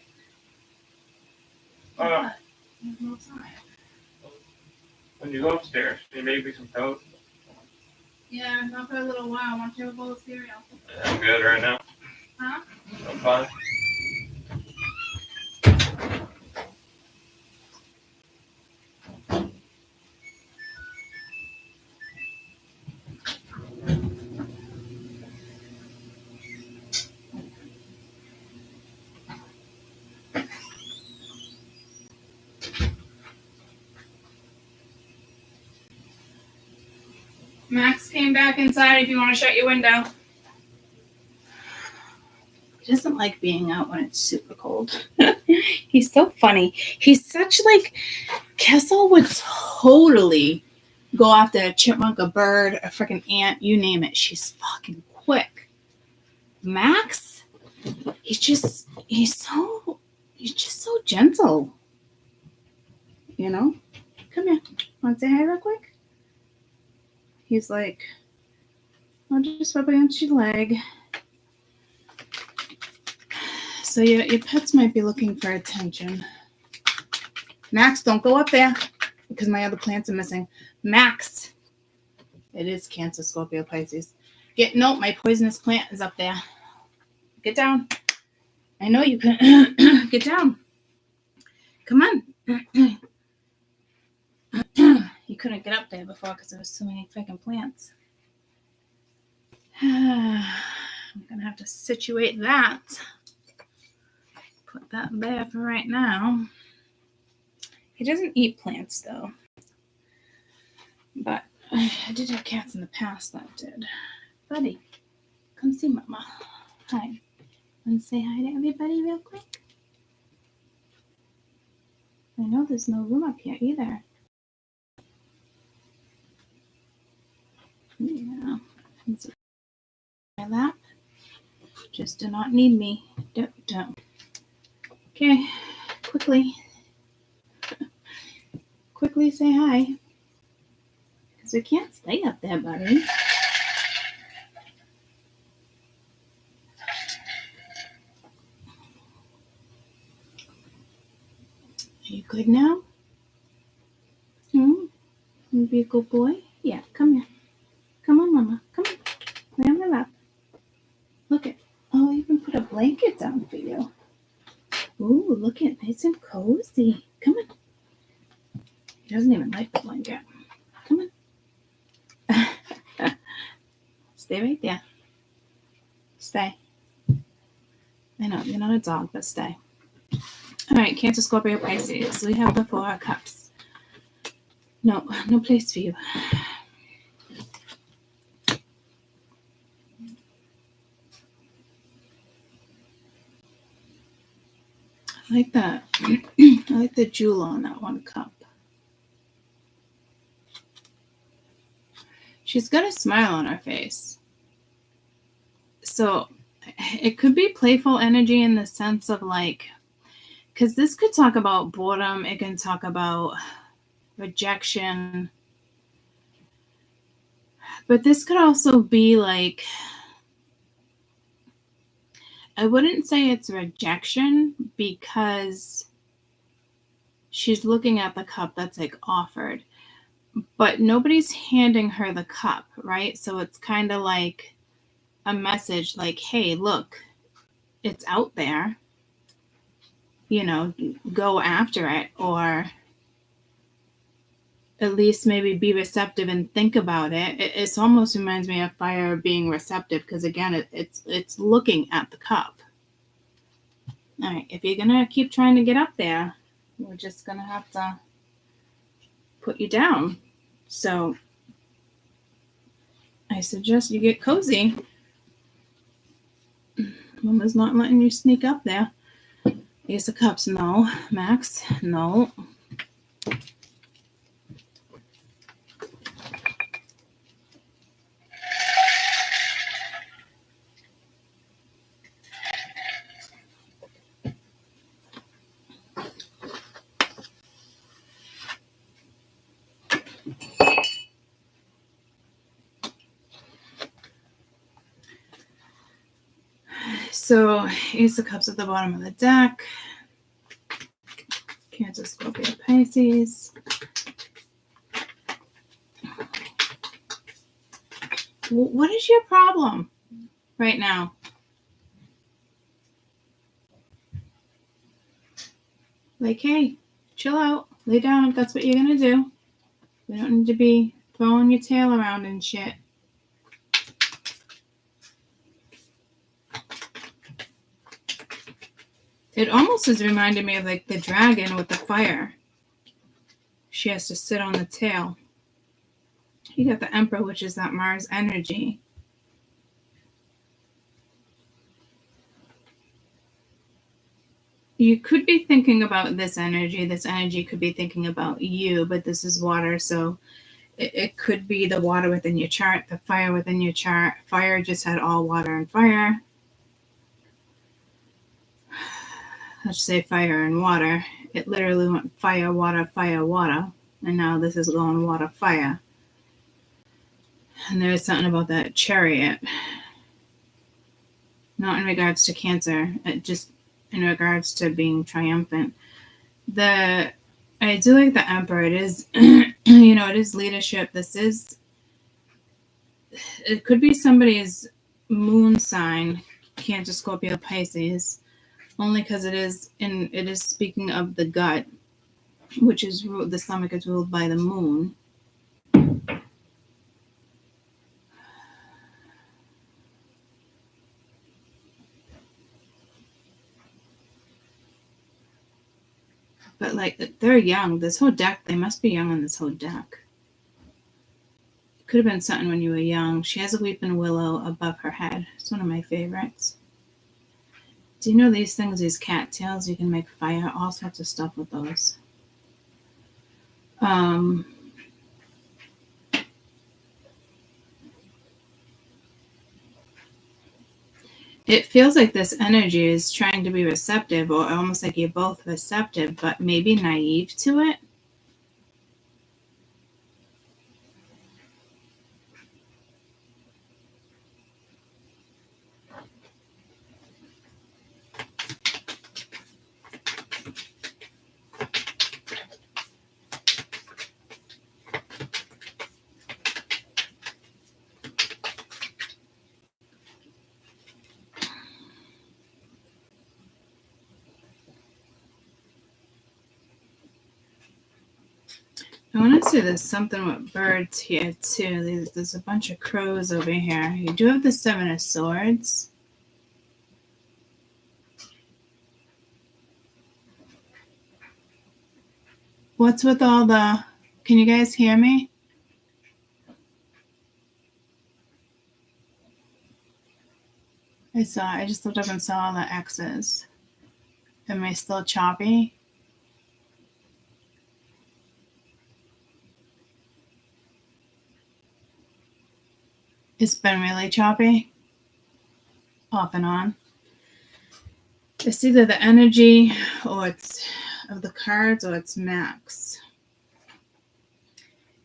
there's no time. When you go upstairs, you make me some toast. Yeah, not for a little while. Want you a bowl of cereal? I'm good right now. Huh? I'm fine. Max came back inside if you want to shut your window. He doesn't like being out when it's super cold. He's so funny. He's such like, Kessel would totally go after a chipmunk, a bird, a freaking ant, you name it. She's fucking quick. Max, he's just so gentle. You know? Come here. Want to say hi real quick? He's like, I'll just rub against your leg. So your pets might be looking for attention. Max, don't go up there because my other plants are missing. Max. It is Cancer, Scorpio, Pisces. No, my poisonous plant is up there. Get down. I know you can. Get down. Come on. You couldn't get up there before because there was so many freaking plants. I'm going to have to situate that. Put that there for right now. He doesn't eat plants, though. But I did have cats in the past that did. Buddy, come see Mama. Hi. Want to say hi to everybody real quick? I know there's no room up here either. Yeah. My lap. Just do not need me. Don't. Okay. Quickly say hi. Because we can't stay up there, buddy. Are you good now? You be a good boy? Yeah, come here. Come on, Mama. Come on. Lay on my lap. Look at. Oh, I even put a blanket down for you. Ooh, look at. Nice and cozy. Come on. He doesn't even like the blanket. Come on. Stay right there. Stay. I know, you're not a dog, but stay. All right, Cancer, Scorpio, Pisces. We have the 4 of Cups. No place for you. I like that. I like the jewel on that 1 cup. She's got a smile on her face. So it could be playful energy in the sense of like, because this could talk about boredom. It can talk about rejection. But this could also be like, I wouldn't say it's rejection because she's looking at the cup that's like offered. But nobody's handing her the cup, right? So it's kind of like a message like, hey, look, it's out there. You know, go after it, or at least maybe be receptive and think about it. It almost reminds me of fire being receptive because, again, it's looking at the cup. All right, if you're going to keep trying to get up there, we're just going to have to put you down. So I suggest you get cozy. Mama's not letting you sneak up there. Ace of Cups, no. Max, no. So Ace of Cups at the bottom of the deck. Cancer, Scorpio, Pisces. What is your problem right now? Like, hey, chill out. Lay down if that's what you're going to do. We don't need to be throwing your tail around and shit. It almost is reminding me of like the dragon with the fire. She has to sit on the tail. You got the Emperor, which is that Mars energy. You could be thinking about this energy. This energy could be thinking about you, but this is water, so it could be the water within your chart, the fire within your chart. Fire just had all water and fire. Let's say fire and water. It literally went fire, water, and now this is going water, fire. And there's something about that chariot. Not in regards to Cancer, just in regards to being triumphant. I do like the Emperor. It is, it is leadership. It could be somebody's moon sign, Cancer, Scorpio, Pisces, only because it is speaking of the gut, which is the stomach is ruled by the moon. But like they're young. This whole deck, they must be young on this whole deck. It could have been something when you were young. She has a weeping willow above her head. It's one of my favorites. Do you know these things, these cattails, you can make fire, all sorts of stuff with those. It feels like this energy is trying to be receptive, or almost like you're both receptive, but maybe naive to it. I want to say there's something with birds here too. There's a bunch of crows over here. You do have the Seven of Swords. What's with all the... Can you guys hear me? I just looked up and saw all the X's. Am I still choppy? It's been really choppy, off and on. It's either the energy or it's of the cards or it's Max.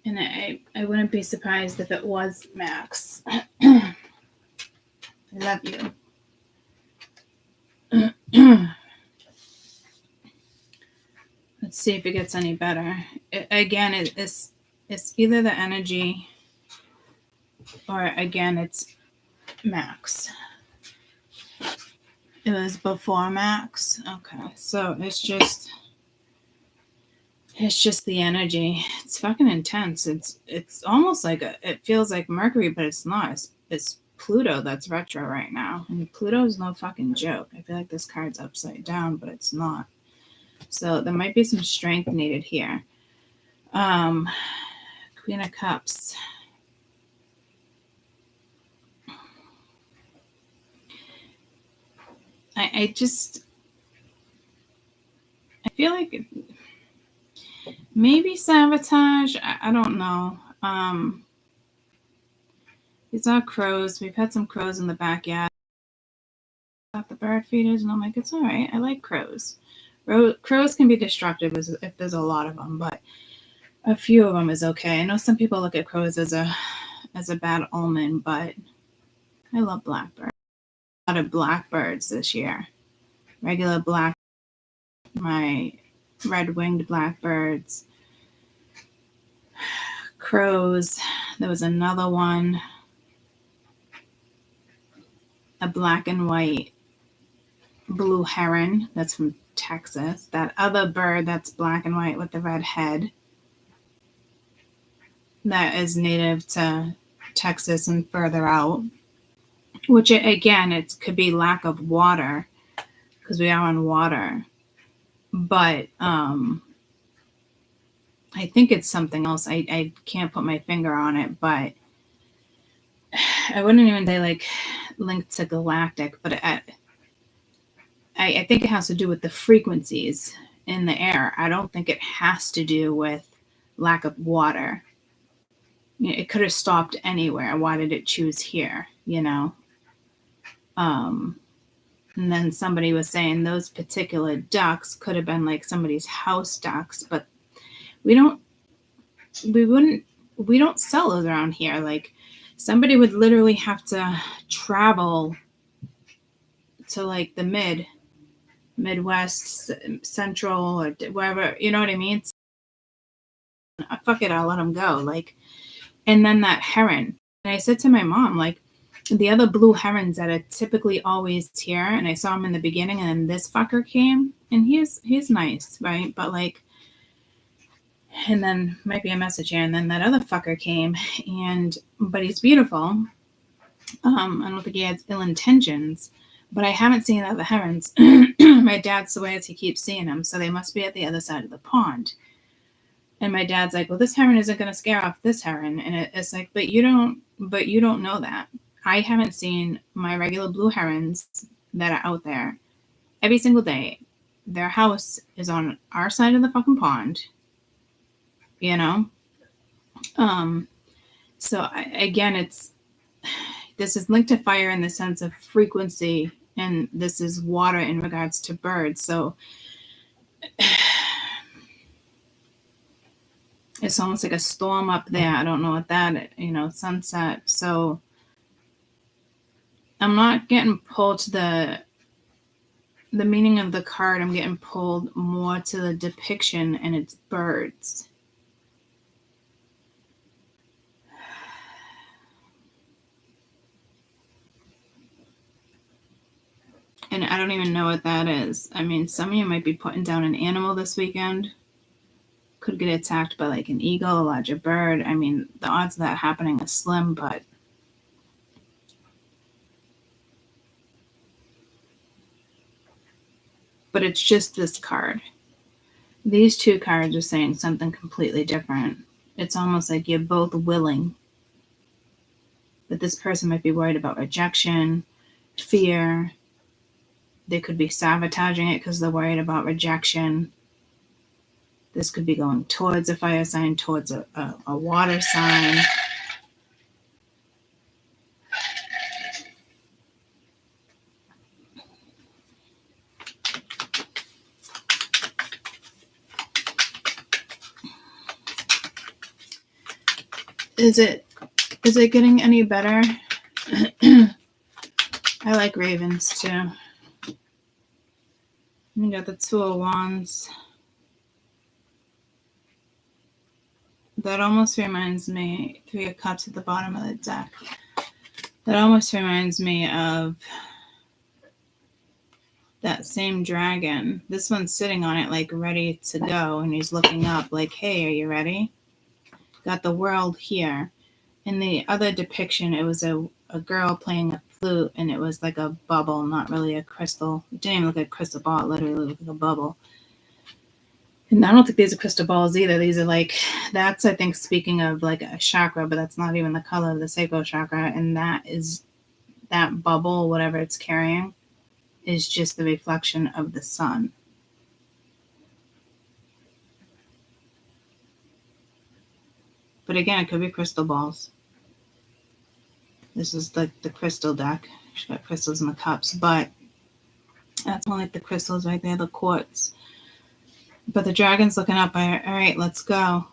And I wouldn't be surprised if it was Max. I love you. Let's see if it gets any better. It's either the energy or again, it's Max. It was before Max. Okay, so it's just the energy. It's fucking intense. It's almost like it feels like Mercury, but it's not. It's Pluto that's retro right now. And Pluto's no fucking joke. I feel like this card's upside down, but it's not. So there might be some strength needed here. Queen of Cups. I feel like maybe sabotage. I don't know. These are crows. We've had some crows in the backyard. Got the bird feeders, and I'm like, it's all right. I like crows. Crows can be destructive if there's a lot of them, but a few of them is okay. I know some people look at crows as a bad omen, but I love blackbird. lot of blackbirds this year. Regular black, my red-winged blackbirds, crows. There was another one, a black and white blue heron. That's from Texas. That other bird that's black and white with the red head, that is native to Texas and further out, which again, it could be lack of water because we are on water, but I think it's something else. I can't put my finger on it, but I wouldn't even say like linked to galactic, but I think it has to do with the frequencies in the air. I don't think it has to do with lack of water. It could have stopped anywhere. Why did it choose here? And then somebody was saying those particular ducks could have been like somebody's house ducks, but we don't sell those around here. Like somebody would literally have to travel to like the Midwest, Central, or wherever, you know what I mean? Fuck it, I'll let them go. Like, and then that heron. And I said to my mom, like, the other blue herons that are typically always here, and I saw him in the beginning, and then this fucker came, and he's nice, right? But like, and then might be a message here, and then that other fucker came, but he's beautiful. I don't think he has ill intentions, but I haven't seen the other herons. My dad swears he keeps seeing them, so they must be at the other side of the pond. And my dad's like, well, this heron isn't going to scare off this heron. And it's like, but you don't know that. I haven't seen my regular blue herons that are out there every single day. Their house is on our side of the fucking pond, So again, this is linked to fire in the sense of frequency, and this is water in regards to birds. So it's almost like a storm up there. I don't know what that, sunset. So I'm not getting pulled to the meaning of the card. I'm getting pulled more to the depiction, and it's birds. And I don't even know what that is. I mean, some of you might be putting down an animal this weekend. Could get attacked by like an eagle, a larger bird. I mean, the odds of that happening is slim, but it's just this card. These two cards are saying something completely different. It's almost like you're both willing, but this person might be worried about rejection, fear. They could be sabotaging it because they're worried about rejection. This could be going towards a fire sign, towards a water sign. Is it getting any better? I like ravens too. You got the Two of Wands. That almost reminds me, Three of Cups at the bottom of the deck. That almost reminds me of that same dragon. This one's sitting on it like ready to go, and he's looking up like, hey, are you ready? Got the world here. In the other depiction, it was a girl playing a flute, and it was like a bubble, not really a crystal. It didn't even look like a crystal ball. It literally looked like a bubble. And I don't think these are crystal balls either. These are like, that's, I think, speaking of like a chakra, but that's not even the color of the sacral chakra. And that bubble, whatever it's carrying, is just the reflection of the sun. But again, it could be crystal balls. This is like the crystal deck. She's got crystals in the cups, but that's more like the crystals right there, the quartz. But the dragon's looking up. All right, let's go.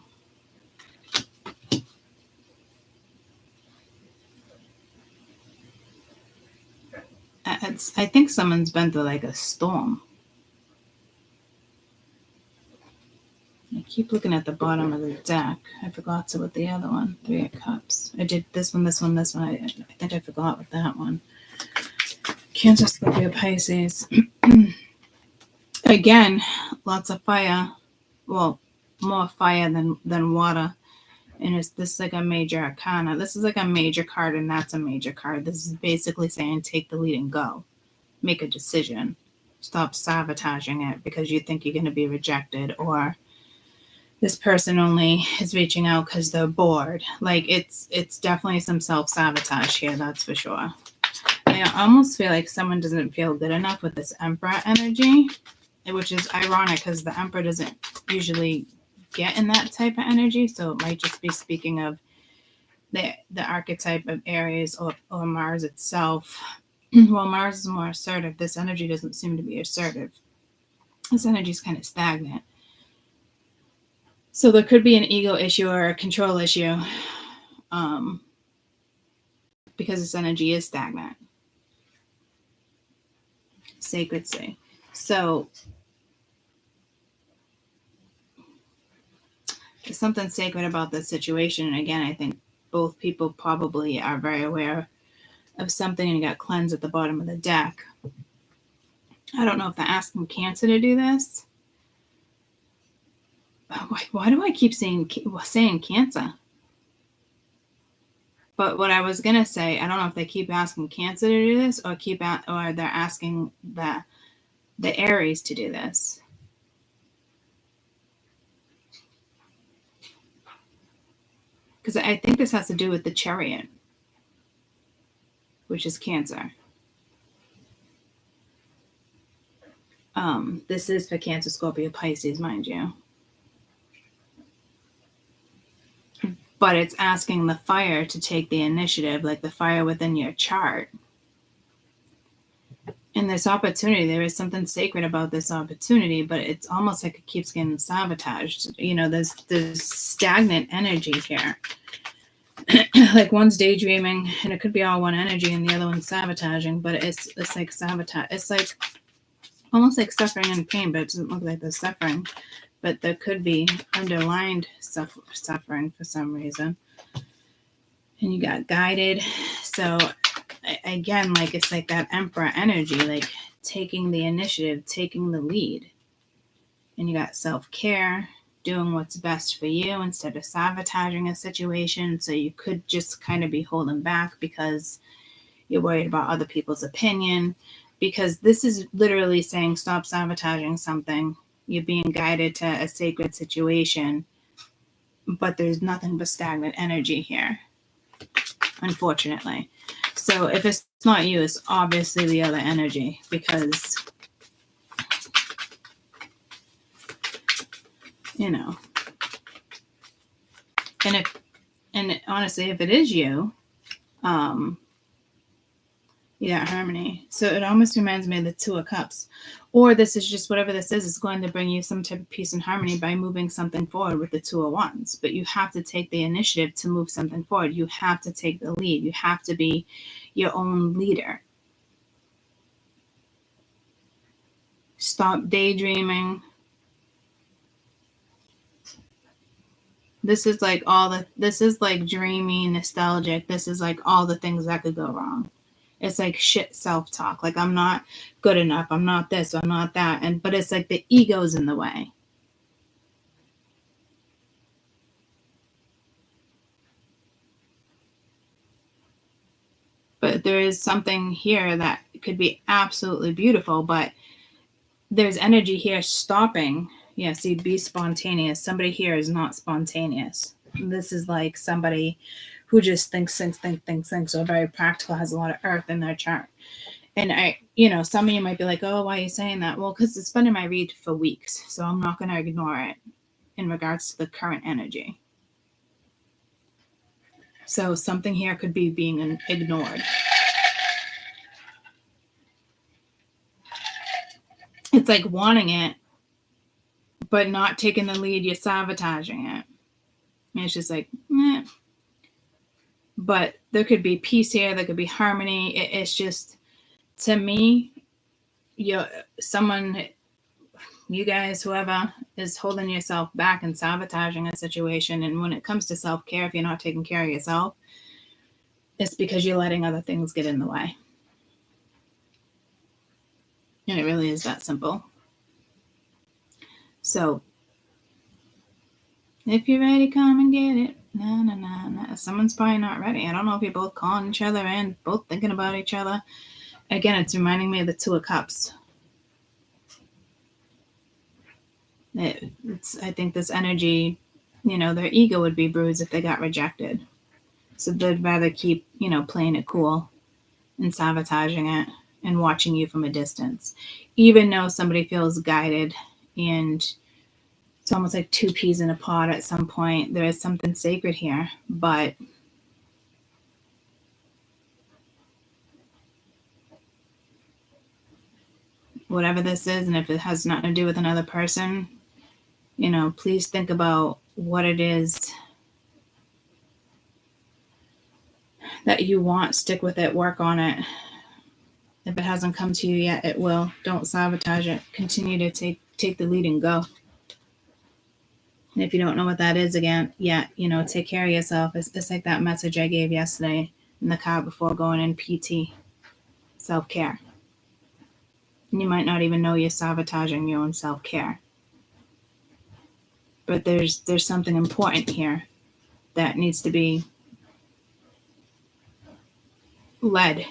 I think someone's been through like a storm. I keep looking at the bottom of the deck. I forgot to with the other one, 3 of Cups. I did this one, this one, this one. I think I forgot with that one. Cancer, Scorpio, Pisces. Again, lots of fire. Well, more fire than water. And it's this like a major arcana. This is like a major card, and that's a major card. This is basically saying take the lead and go. Make a decision. Stop sabotaging it because you think you're going to be rejected, or this person only is reaching out because they're bored. Like it's definitely some self-sabotage here, that's for sure. I almost feel like someone doesn't feel good enough with this Emperor energy, which is ironic because the Emperor doesn't usually get in that type of energy. So it might just be speaking of the archetype of Aries or Mars itself. Well, Mars is more assertive. This energy doesn't seem to be assertive. This energy is kind of stagnant. So there could be an ego issue or a control issue because this energy is stagnant. Sacred Sea. So there's something sacred about this situation. And again, I think both people probably are very aware of something, and you got cleanse at the bottom of the deck. I don't know if they're asking Cancer to do this. Why do I keep saying Cancer? But what I was gonna say, I don't know if they keep asking Cancer to do this, or they're asking the Aries to do this. Because I think this has to do with the Chariot, which is Cancer. This is for Cancer, Scorpio, Pisces, mind you. But it's asking the fire to take the initiative, like the fire within your chart. In this opportunity, there is something sacred about this opportunity, but it's almost like it keeps getting sabotaged. You know, there's stagnant energy here. Like one's daydreaming, and it could be all one energy, and the other one's sabotaging. But it's like sabotage. It's like almost like suffering and pain, but it doesn't look like there's suffering. But there could be underlined suffering for some reason. And you got guided. So again, like it's like that Emperor energy, like taking the initiative, taking the lead. And you got self-care, doing what's best for you instead of sabotaging a situation. So you could just kind of be holding back because you're worried about other people's opinion. Because this is literally saying stop sabotaging something. You're being guided to a sacred situation, but there's nothing but stagnant energy here, unfortunately. So if it's not you, it's obviously the other energy, because, you know, and honestly, if it is you, you got harmony. So it almost reminds me of the 2 of Cups. Or this is just whatever this is going to bring you some type of peace and harmony by moving something forward with the 2 of Wands. But you have to take the initiative to move something forward. You have to take the lead. You have to be your own leader. Stop daydreaming. This is like dreamy, nostalgic. This is like all the things that could go wrong. It's like shit self-talk. Like, I'm not good enough. I'm not this. I'm not that. But it's like the ego's in the way. But there is something here that could be absolutely beautiful, but there's energy here stopping. Yeah, see, be spontaneous. Somebody here is not spontaneous. This is like somebody who just thinks, or very practical, has a lot of earth in their chart. And some of you might be like, oh, why are you saying that? Well, because it's been in my read for weeks, so I'm not going to ignore it in regards to the current energy. So something here could be being ignored. It's like wanting it, but not taking the lead. You're sabotaging it. And it's just like, meh. But there could be peace here. There could be harmony. It's just to me, you guys, whoever is holding yourself back and sabotaging a situation. And when it comes to self-care, if you're not taking care of yourself, it's because you're letting other things get in the way. And it really is that simple. So if you're ready, come and get it. No. Someone's probably not ready. I don't know if you're both calling each other and both thinking about each other. Again, it's reminding me of the Two of Cups. I think this energy, their ego would be bruised if they got rejected. So they'd rather keep, playing it cool and sabotaging it and watching you from a distance. Even though somebody feels guided, and it's almost like two peas in a pod at some point. There is something sacred here, but whatever this is, and if it has nothing to do with another person, please think about what it is that you want. Stick with it, work on it. If it hasn't come to you yet, it will. Don't sabotage it. Continue to take the lead and go. And if you don't know what that is take care of yourself. It's like that message I gave yesterday in the car before going in PT. Self-care. And you might not even know you're sabotaging your own self-care. But there's something important here that needs to be led.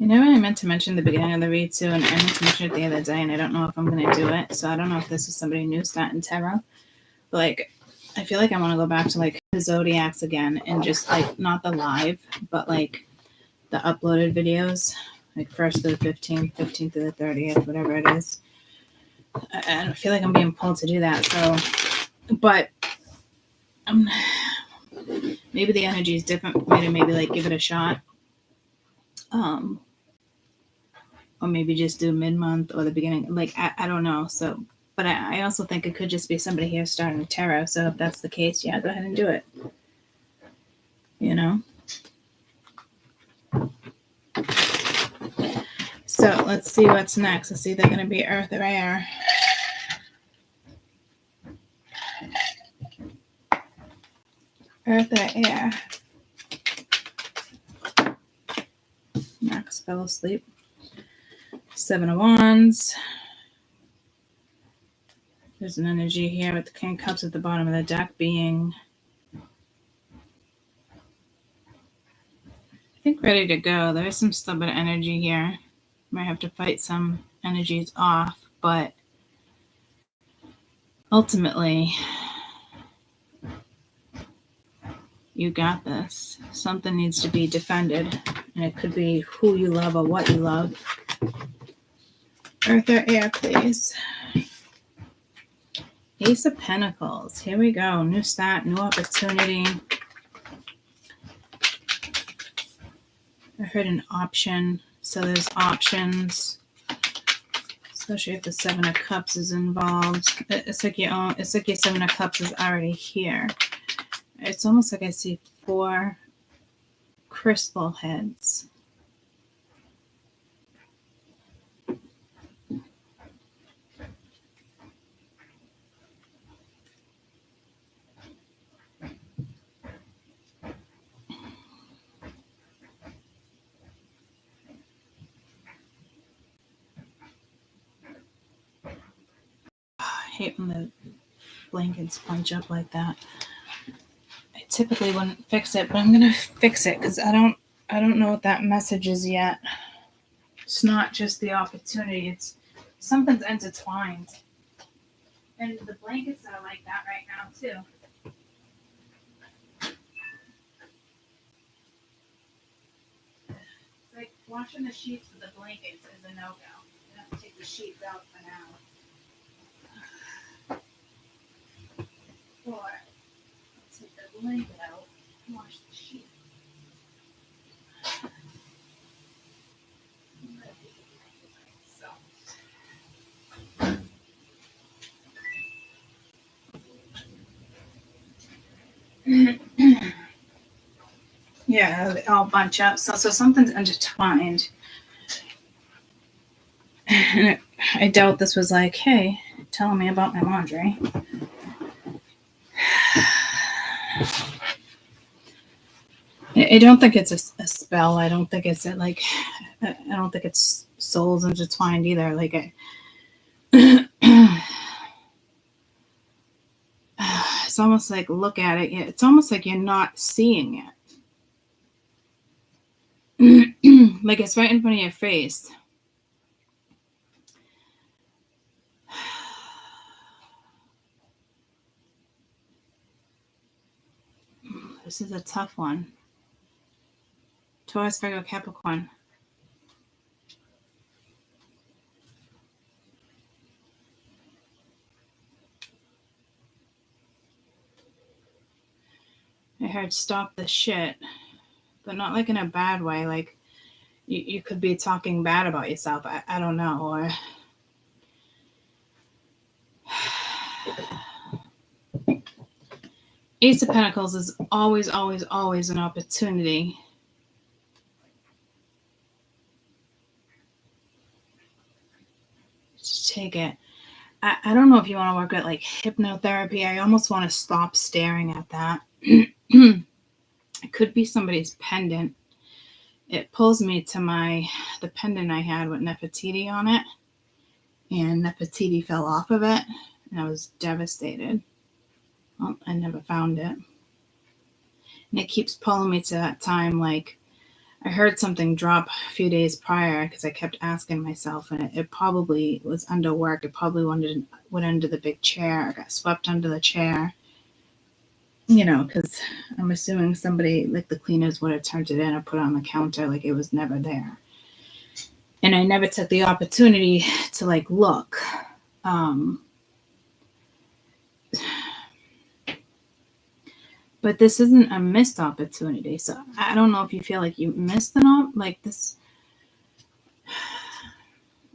I meant to mention the beginning of the read too, and I meant to mention it the other day, and I don't know if I'm going to do it. So I don't know if this is somebody new starting tarot. But I feel like I want to go back to the Zodiacs again, and just not the live, but the uploaded videos, 1st to the 15th, 15th to the 30th, whatever it is. I feel like I'm being pulled to do that. So, but maybe the energy is different for me to maybe give it a shot. Or maybe just do mid-month or the beginning. I don't know. So, but I also think it could just be somebody here starting a tarot. So if that's the case, yeah, go ahead and do it. So let's see what's next. Let's see if they're going to be earth or air. Earth or air. Max fell asleep. 7 of Wands. There's an energy here with the King of Cups at the bottom of the deck being, I think, ready to go. There is some stubborn energy here. Might have to fight some energies off, but ultimately, you got this. Something needs to be defended, and it could be who you love or what you love. Earth or air, please. Ace of Pentacles. Here we go. New start, new opportunity. I heard an option. So there's options, especially if the 7 of Cups is involved. It's like your 7 of Cups is already here. It's almost like I see 4 crystal heads. I hate when the blankets punch up like that. I typically wouldn't fix it, but I'm gonna fix it because I don't know what that message is yet. It's not just the opportunity, it's something's intertwined. And the blankets are like that right now too. It's like washing the sheets with the blankets is a no-go. You have to take the sheets out for now. Or take the blanket out and wash the sheets. So Yeah, they all bunch up. So something's intertwined. And I doubt this was like, hey, tell me about my laundry. I don't think it's a spell. I don't think it's like, I don't think it's souls intertwined either. Like, it's almost like, look at it. It's almost like you're not seeing it. Like it's right in front of your face. This is a tough one. Taurus, Virgo, Capricorn. I heard stop the shit, but not like in a bad way. Like you could be talking bad about yourself. I don't know. Or Ace of Pentacles is always, always, always an opportunity. Just take it. I don't know if you want to work with like hypnotherapy. I almost want to stop staring at that. It could be somebody's pendant. It pulls me to the pendant I had with Nefertiti on it. And Nefertiti fell off of it. And I was devastated. Well, I never found it. And it keeps pulling me to that time. Like I heard something drop a few days prior because I kept asking myself, and it probably was under work. It probably went under the big chair. I got swept under the chair. You know, because I'm assuming somebody, like the cleaners, would have turned it in or put it on the counter. Like it was never there. And I never took the opportunity to like look. But this isn't a missed opportunity. So I don't know if you feel like you missed like this.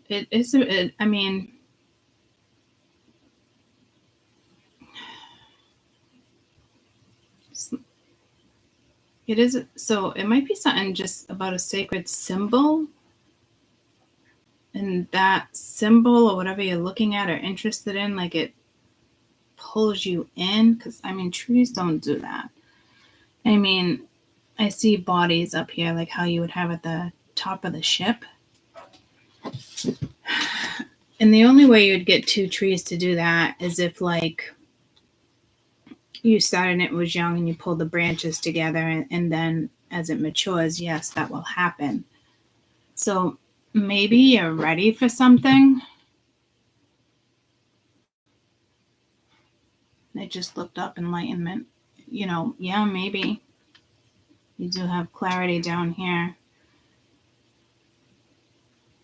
It is, I mean, it is, so it might be something just about a sacred symbol. And that symbol or whatever you're looking at or interested in, like it pulls you in. Because, I mean, trees don't do that. I mean, I see bodies up here, like how you would have at the top of the ship. And the only way you'd get two trees to do that is if, like, you started and it was young and you pulled the branches together, and then as it matures, yes, that will happen. So maybe you're ready for something. I just looked up enlightenment. You know, yeah, maybe. You do have clarity down here.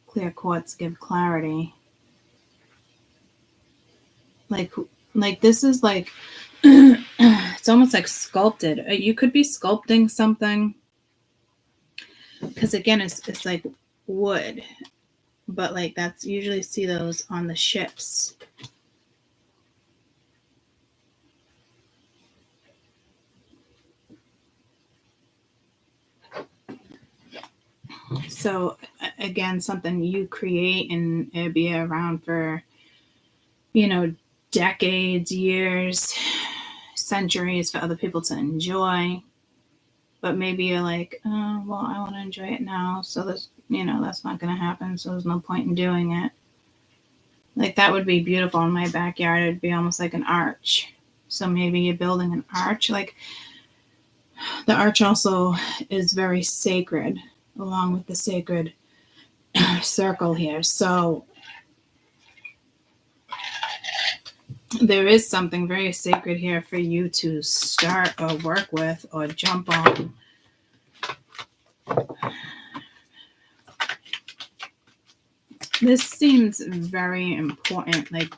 Clear quartz give clarity. Like this is like, it's almost like sculpted. You could be sculpting something. Because again, it's like wood. But like that's usually see those on the ships. So again, something you create and it'd be around for, you know, decades, years, centuries for other people to enjoy. But maybe you're like, oh, well, I want to enjoy it now. So there's, you know, that's not going to happen. So there's no point in doing it. Like that would be beautiful in my backyard. It'd be almost like an arch. So maybe you're building an arch. Like the arch also is very sacred, along with the sacred circle here. So there is something very sacred here for you to start or work with or jump on. This seems very important, like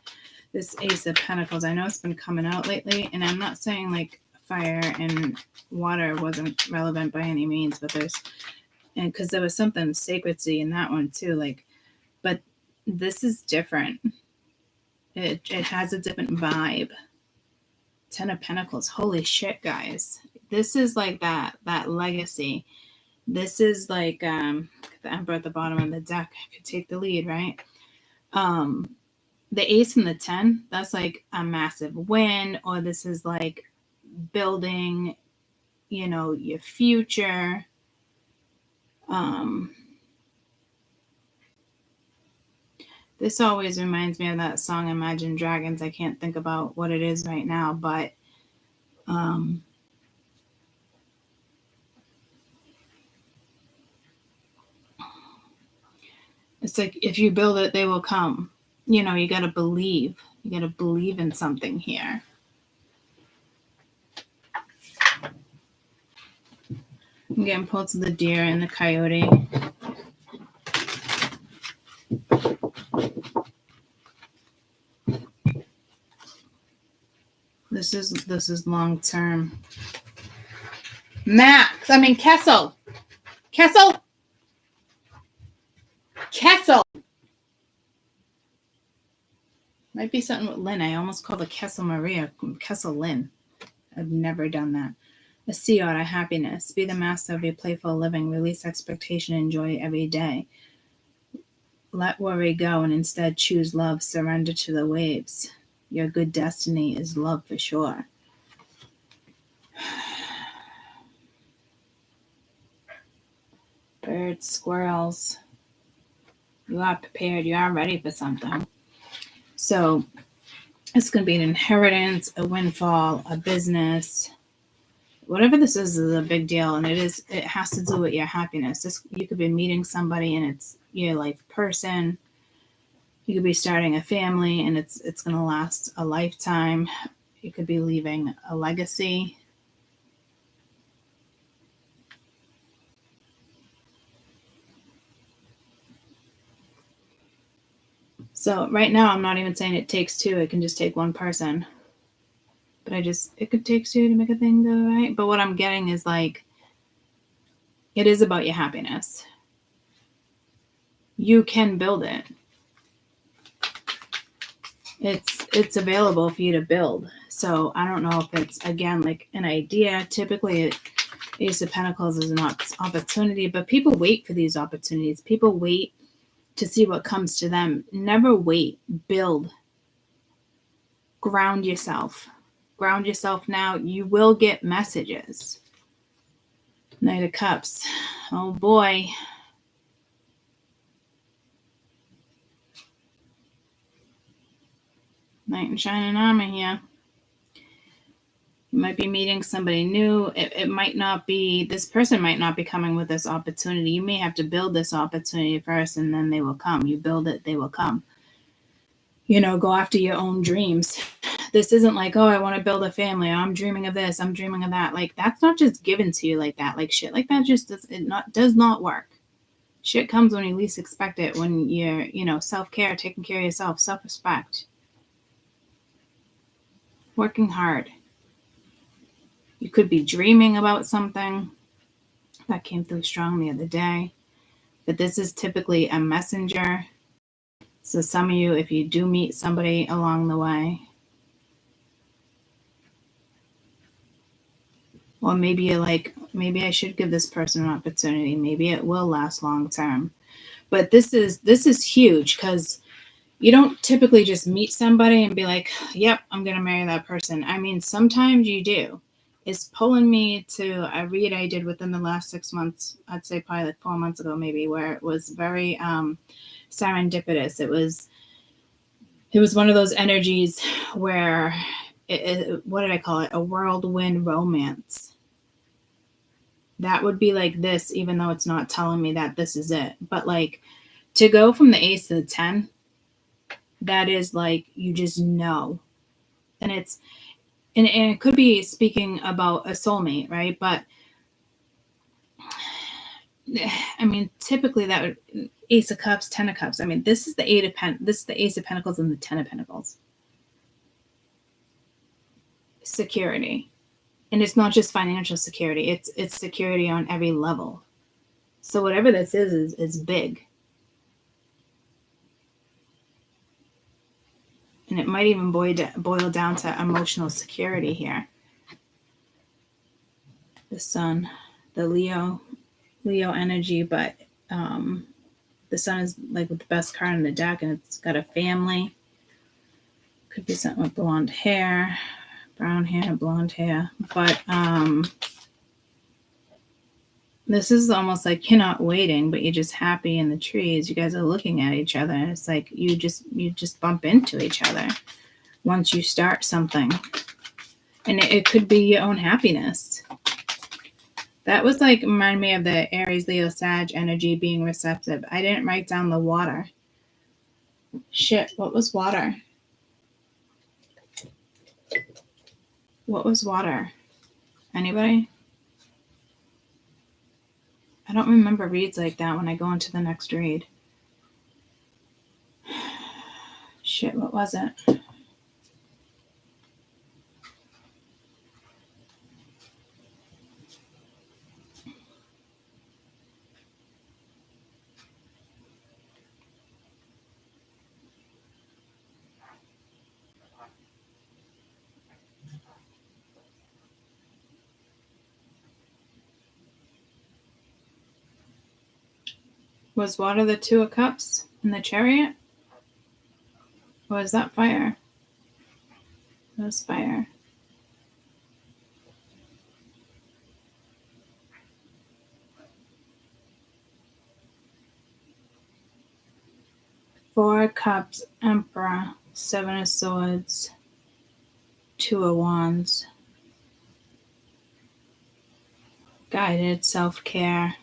this Ace of Pentacles. I know it's been coming out lately, and I'm not saying like fire and water wasn't relevant by any means, but and because there was something sacredsy in that one too, like, but this is different. It has a different vibe. 10 of Pentacles. Holy shit, guys. This is like that legacy. This is like the Emperor at the bottom of the deck could take the lead, right? The ace and the 10, that's like a massive win, or this is like building, your future. This always reminds me of that song Imagine Dragons. I can't think about what it is right now, but it's like, if you build it, they will come. You got to believe. You got to believe in something here. I'm getting pulled to the deer and the coyote. This is long term. Kessel. Might be something with Lynn. I almost called her Kessel Maria, Kessel Lynn. I've never done that. A sea otter, happiness. Be the master of your playful living. Release expectation. Enjoy every day. Let worry go and instead choose love. Surrender to the waves. Your good destiny is love for sure. Birds, squirrels. You are prepared. You are ready for something. So it's going to be an inheritance, a windfall, a business. Whatever this is a big deal, and it has to do with your happiness. You could be meeting somebody and it's your life person. You could be starting a family and it's going to last a lifetime. You could be leaving a legacy. So right now, I'm not even saying it takes two. It can just take one person. But it could take two to make a thing go right. But what I'm getting is like, it is about your happiness. You can build it. It's available for you to build. So I don't know if it's, again, like an idea. Typically, Ace of Pentacles is an opportunity, but people wait for these opportunities. People wait to see what comes to them. Never wait. Build. Ground yourself. Ground yourself now. You will get messages. Knight of Cups. Oh boy. Knight in shining armor here. You might be meeting somebody new. It might not be, this person might not be coming with this opportunity. You may have to build this opportunity first and then they will come. You build it, they will come. Go after your own dreams. This isn't like, oh, I want to build a family. I'm dreaming of this. I'm dreaming of that. Like, that's not just given to you like that. Like, shit like that just does not work. Shit comes when you least expect it. When you're, self-care, taking care of yourself, self-respect. Working hard. You could be dreaming about something. That came through strong the other day. But this is typically a messenger. So some of you, if you do meet somebody along the way, or maybe you're like, maybe I should give this person an opportunity. Maybe it will last long term. But this is huge because you don't typically just meet somebody and be like, yep, I'm going to marry that person. I mean, sometimes you do. It's pulling me to a read I did within the last 6 months. I'd say probably like 4 months ago, maybe, where it was very serendipitous. It was one of those energies where what did I call it? A whirlwind romance. That would be like this, even though it's not telling me that this is it. But like, to go from the ace to the 10, that is like, you just know. And it could be speaking about a soulmate, right? But I mean, typically that would, Ace of Cups, 10 of Cups. I mean, this is the this is the Ace of Pentacles and the 10 of Pentacles. Security. And it's not just financial security. It's security on every level. So whatever this is big. And it might even boil down to emotional security here. the sun, the Leo energy, but the sun is like the best card in the deck, and it's got a family. Could be something with blonde hair, brown hair, blonde hair, but this is almost like you're not waiting, but you're just happy in the trees. You guys are looking at each other. It's like you just bump into each other once you start something. And it could be your own happiness. That was like, remind me of the Aries, Leo, Sag energy being receptive. I didn't write down the water. Shit, what was water? What was water? Anybody? I don't remember reads like that when I go into the next read. Shit, what was it? Was water the Two of Cups in the Chariot? Or was that fire? It was fire. Four of Cups, Emperor, Seven of Swords, Two of Wands. Guided self-care.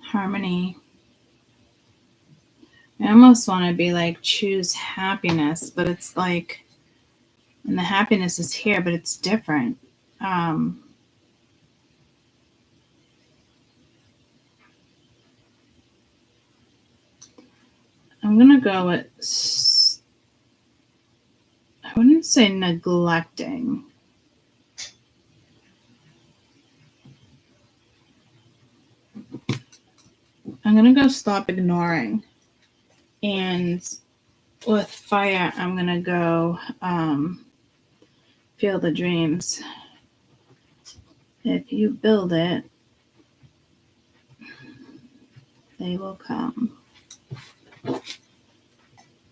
Harmony. I almost want to be like, choose happiness, but it's like, and the happiness is here, but it's different. I'm going to go with, I wouldn't say neglecting. I'm going to go stop ignoring. And with fire, I'm going to go feel the dreams. If you build it, they will come.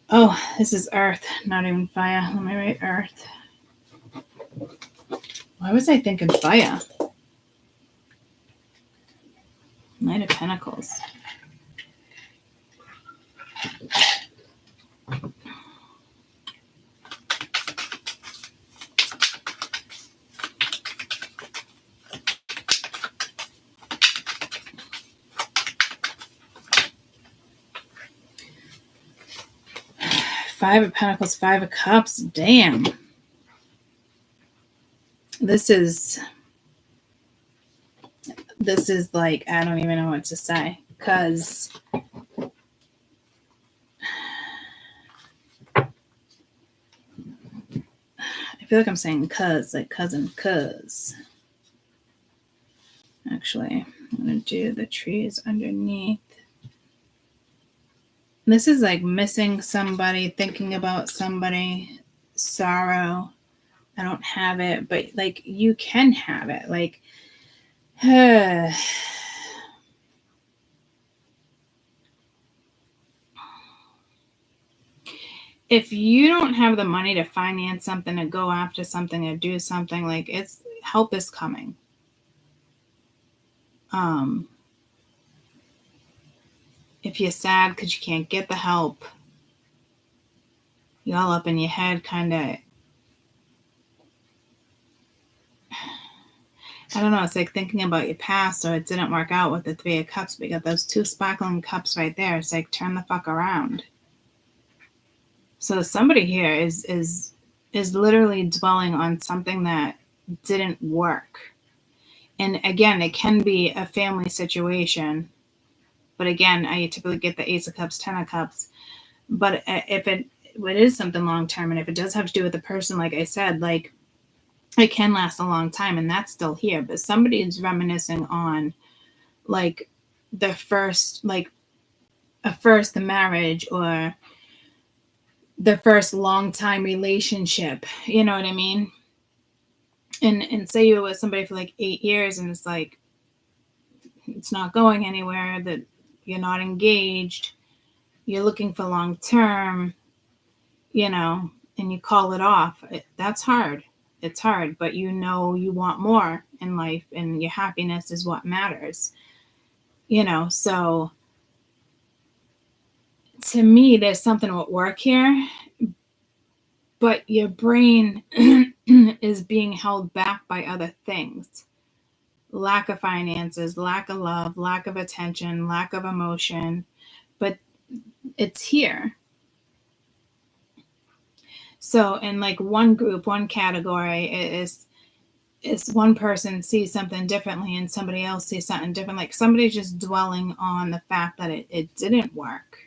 Oh, this is earth, not even fire. Let me write earth. Why was I thinking fire? Knight of Pentacles. Five of Pentacles, Five of Cups. Damn. This is like, I don't even know what to say. Because I feel like I'm saying cuz, like cousin, cuz. Actually, I'm going to do the trees underneath. This is like missing somebody, thinking about somebody, sorrow. I don't have it, but like you can have it. Like, if you don't have the money to finance something, to go after something, or do something, like, it's help is coming. If you're sad because you can't get the help, you're all up in your head, kind of. I don't know. It's like thinking about your past, or it didn't work out with the Three of Cups. We got those two sparkling cups right there. It's like, turn the fuck around. So somebody here is literally dwelling on something that didn't work. And again, it can be a family situation. But again, I typically get the Ace of Cups, Ten of Cups. But if it is something long-term, and if it does have to do with the person, like I said, like, it can last a long time, and that's still here. But somebody is reminiscing on, like, the first, like, a first marriage or the first long time relationship. You know what I mean? And say you were with somebody for like 8 years and it's like, it's not going anywhere, that you're not engaged, you're looking for long term, you know, and you call it off. That's hard. It's hard, but you know you want more in life and your happiness is what matters. You know, so to me, there's something at work here, but your brain is being held back by other things. Lack of finances, lack of love, lack of attention, lack of emotion, but it's here. So in like one group, one category is one person sees something differently and somebody else sees something different. Like somebody's just dwelling on the fact that it didn't work.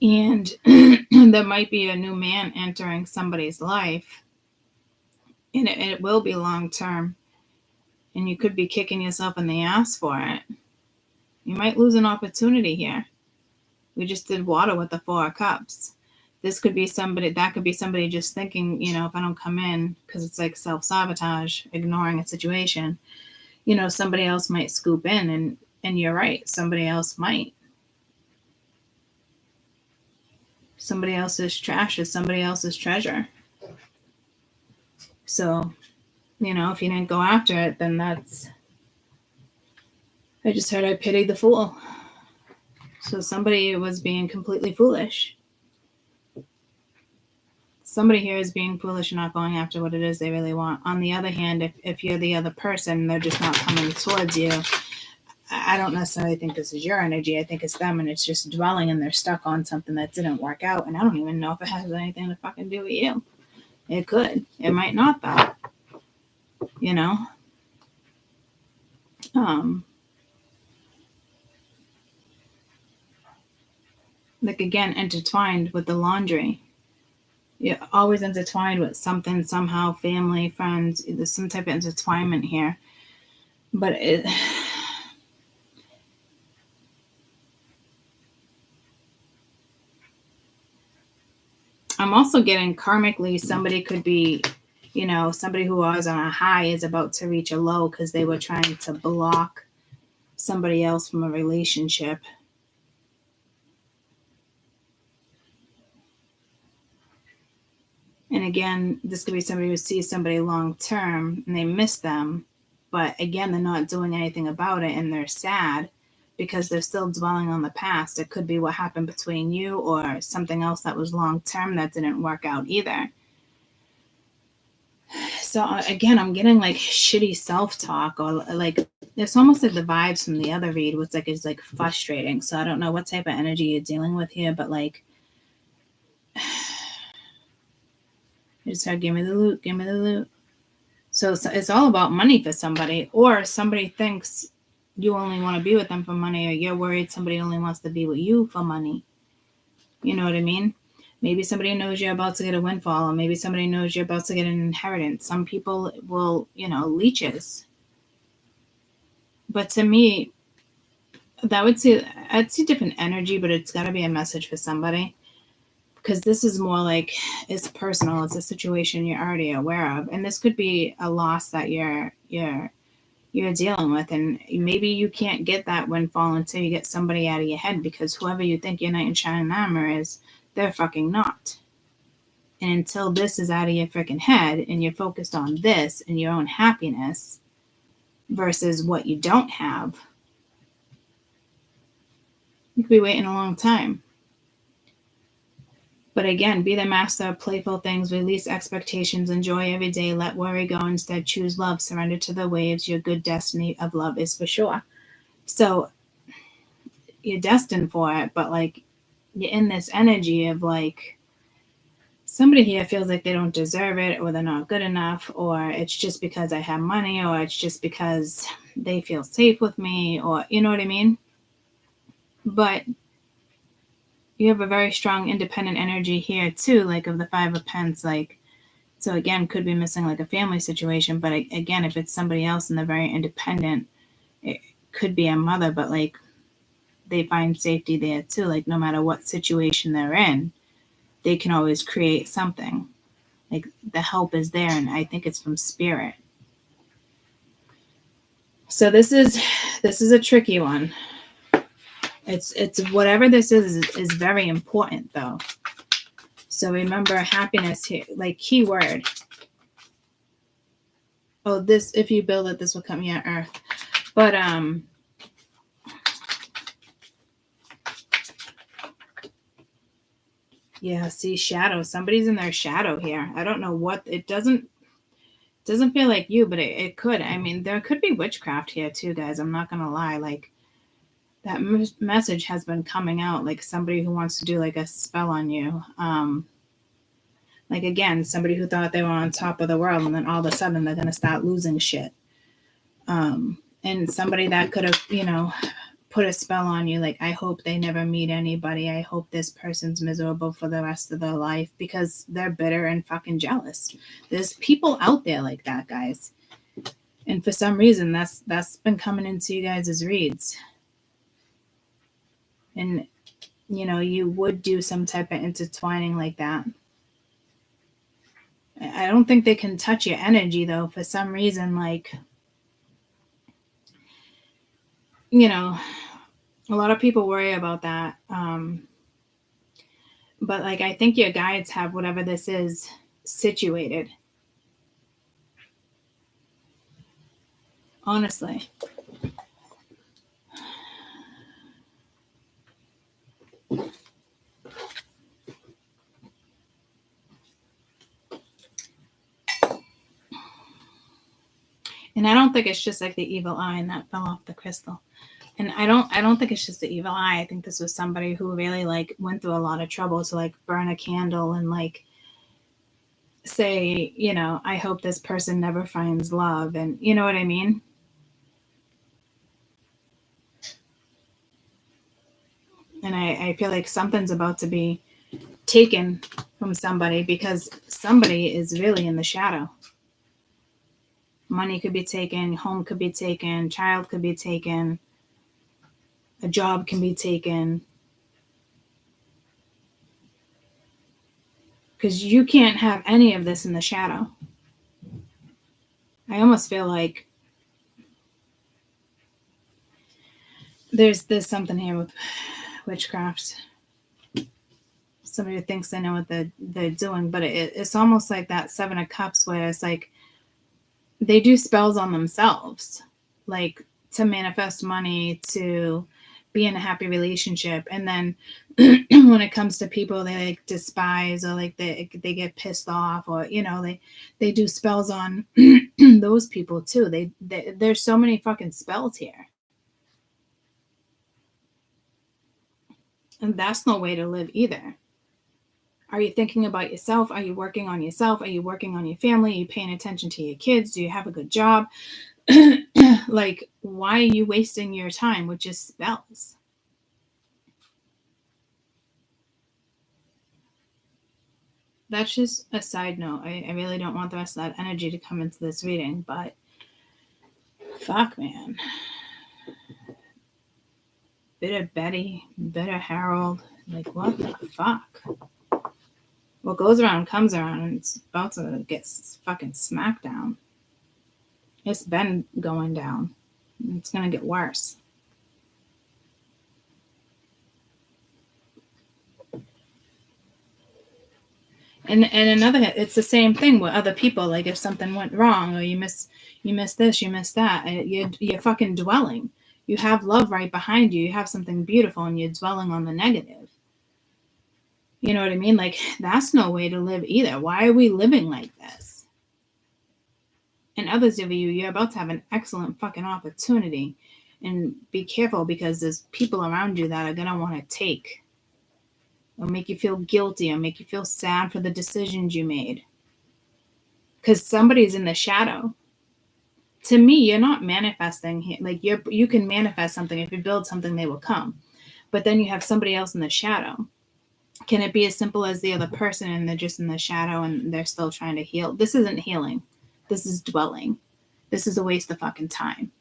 And there might be a new man entering somebody's life, and it will be long term. And you could be kicking yourself in the ass for it. You might lose an opportunity here. We just did water with the 4 of Cups. This could be somebody, that could be somebody just thinking, you know, if I don't come in, because it's like self-sabotage, ignoring a situation, you know, somebody else might scoop in, and you're right, somebody else might. Somebody else's trash is somebody else's treasure. So, you know, if you didn't go after it, then that's, I just heard I pitied the fool. So somebody was being completely foolish. Somebody here is being foolish and not going after what it is they really want. On the other hand, if you're the other person, they're just not coming towards you. I don't necessarily think this is your energy. I think it's them, and it's just dwelling, and they're stuck on something that didn't work out. And I don't even know if it has anything to fucking do with you. It could. It might not, though. You know? Like, again, intertwined with the laundry. You're always intertwined with something, somehow, family, friends. There's some type of intertwinement here. But I'm also getting karmically, somebody could be, you know, somebody who was on a high is about to reach a low because they were trying to block somebody else from a relationship. And again, this could be somebody who sees somebody long term and they miss them. But again, they're not doing anything about it and they're sad because they're still dwelling on the past. It could be what happened between you or something else that was long term that didn't work out either. So again, I'm getting like shitty self-talk, or like it's almost like the vibes from the other read, which like is like frustrating. So I don't know what type of energy you're dealing with here, but like I just said, give me the loot, give me the loot. So it's all about money for somebody, or somebody thinks you only want to be with them for money, or you're worried somebody only wants to be with you for money. You know what I mean? Maybe somebody knows you're about to get a windfall, or maybe somebody knows you're about to get an inheritance. Some people will, you know, leeches. But to me, I'd see different energy, but it's got to be a message for somebody. Because this is more like it's personal. It's a situation you're already aware of. And this could be a loss that you're dealing with. And maybe you can't get that windfall until you get somebody out of your head, because whoever you think your knight in shining armor is, they're fucking not. And until this is out of your freaking head and you're focused on this and your own happiness versus what you don't have, you could be waiting a long time. But again, be the master of playful things, release expectations, enjoy every day, let worry go, instead choose love, surrender to the waves, your good destiny of love is for sure. So you're destined for it, but like you're in this energy of like somebody here feels like they don't deserve it, or they're not good enough, or it's just because I have money, or it's just because they feel safe with me, or you know what I mean? But you have a very strong independent energy here too, like of the 5 of Pentacles, like, so again, could be missing like a family situation, but again, if it's somebody else and they're very independent, it could be a mother, but like they find safety there too. Like no matter what situation they're in, they can always create something. Like the help is there, and I think it's from spirit. So this is a tricky one. It's whatever this is very important though. So remember happiness here, like keyword. Oh, this, if you build it, this will come, yeah, earth. But yeah, see, shadow. Somebody's in their shadow here. I don't know what, it doesn't feel like you, but it could. I mean, there could be witchcraft here too, guys. I'm not gonna lie. Like that message has been coming out, like somebody who wants to do like a spell on you. Like again, somebody who thought they were on top of the world, and then all of a sudden they're gonna start losing shit. And somebody that could have, you know, put a spell on you. Like, I hope they never meet anybody. I hope this person's miserable for the rest of their life because they're bitter and fucking jealous. There's people out there like that, guys. And for some reason, that's been coming into you guys' reads. And, you know, you would do some type of intertwining like that. I don't think they can touch your energy, though, for some reason. Like, you know, a lot of people worry about that. But, like, I think your guides have whatever this is situated. Honestly. And I don't think it's just like the evil eye, and that fell off the crystal. And I don't think it's just the evil eye. I think this was somebody who really like went through a lot of trouble to like burn a candle and like say, you know, I hope this person never finds love. And you know what I mean? And I feel like something's about to be taken from somebody because somebody is really in the shadow. Money could be taken, home could be taken, child could be taken, a job can be taken. Because you can't have any of this in the shadow. I almost feel like there's something here with witchcraft. Somebody who thinks they know what they're doing, but it's almost like that Seven of Cups where it's like they do spells on themselves, like to manifest money, to be in a happy relationship. And then when it comes to people they like despise or like they get pissed off, or, you know, they do spells on those people too. There's so many fucking spells here. And that's no way to live either. Are you thinking about yourself? Are you working on yourself? Are you working on your family? Are you paying attention to your kids? Do you have a good job? Like, why are you wasting your time with just spells? That's just a side note. I really don't want the rest of that energy to come into this reading, but fuck, man. Bitter Betty, bitter Harold. Like, what the fuck? What goes around comes around, and it's about to get fucking smacked down. It's been going down. It's going to get worse. And another, it's the same thing with other people. Like if something went wrong, or you miss this, you miss that, you're fucking dwelling. You have love right behind you. You have something beautiful, and you're dwelling on the negative. You know what I mean? Like, that's no way to live either. Why are we living like this? And others of you, you're about to have an excellent fucking opportunity. And be careful, because there's people around you that are going to want to take, or make you feel guilty, or make you feel sad for the decisions you made. Because somebody's in the shadow. To me, you're not manifesting here. Like, you can manifest something. If you build something, they will come. But then you have somebody else in the shadow. Can it be as simple as the other person and they're just in the shadow and they're still trying to heal? This isn't healing. This is dwelling. This is a waste of fucking time.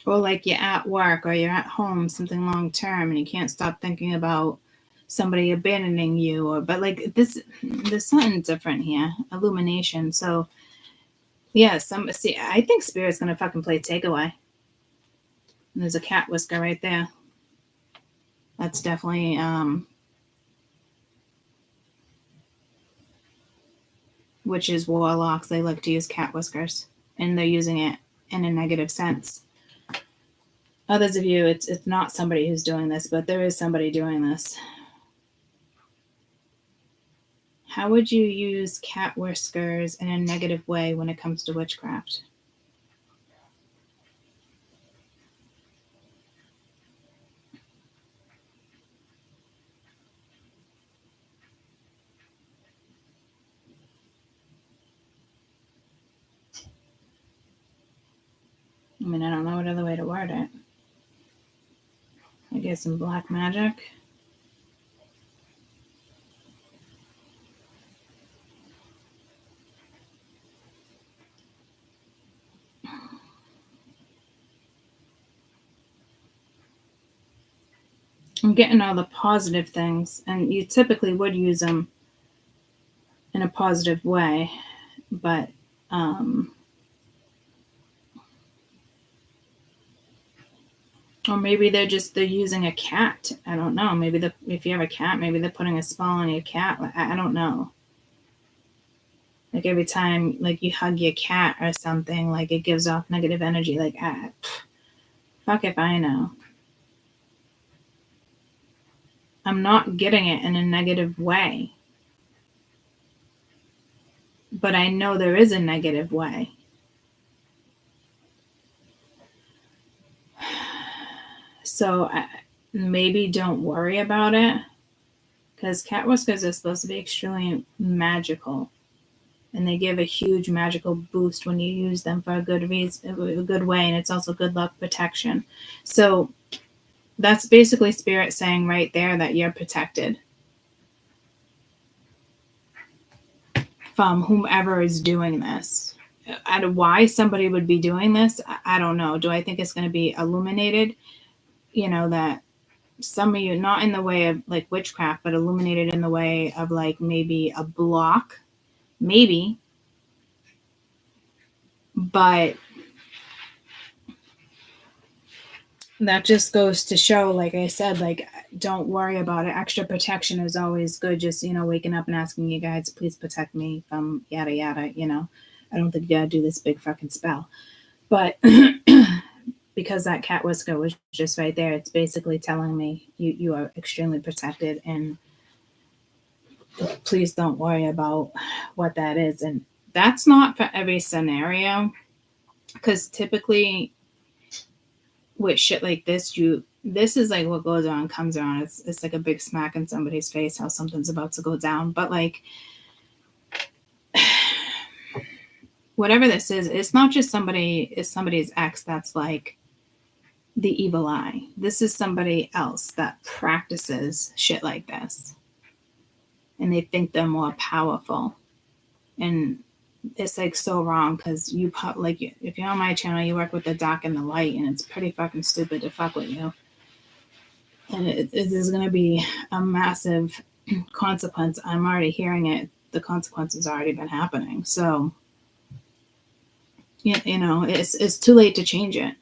Or like you're at work or you're at home, something long term, and you can't stop thinking about somebody abandoning you. Or but like this, there's something different here. Illumination. So yeah, I think Spirit's gonna fucking play takeaway. And there's a cat whisker right there. That's definitely witches, warlocks. They like to use cat whiskers, and they're using it in a negative sense. Others of you, it's not somebody who's doing this, but there is somebody doing this. How would you use cat whiskers in a negative way when it comes to witchcraft? I mean, I don't know what other way to word it. I guess some black magic. I'm getting all the positive things, and you typically would use them in a positive way, but or maybe they're using a cat. I don't know. Maybe if you have a cat, maybe they're putting a spell on your cat. I don't know. Like every time like you hug your cat or something, like it gives off negative energy. Like fuck if I know. I'm not getting it in a negative way. But I know there is a negative way. So maybe don't worry about it, because cat whiskers are supposed to be extremely magical, and they give a huge magical boost when you use them for a good reason, a good way, and it's also good luck protection. So that's basically Spirit saying right there that you're protected from whomever is doing this. Why somebody would be doing this, I don't know. Do I think it's going to be illuminated? You know, that some of you, not in the way of like witchcraft, but illuminated in the way of like maybe a block, maybe. But that just goes to show, like I said, like, don't worry about it. Extra protection is always good. Just, waking up and asking you guys, please protect me from yada, yada, I don't think you gotta do this big fucking spell. But because that cat whisker was just right there, it's basically telling me you are extremely protected, and please don't worry about what that is. And that's not for every scenario, because typically with shit like this, this is like what goes on comes around. It's like a big smack in somebody's face how something's about to go down. But like whatever this is, it's not just somebody's ex that's like the evil eye. This is somebody else that practices shit like this, and they think they're more powerful. And it's like so wrong, because like if you're on my channel, you work with the dark and the light, and it's pretty fucking stupid to fuck with you. And it is going to be a massive consequence. I'm already hearing it. The consequences already been happening. So it's too late to change it.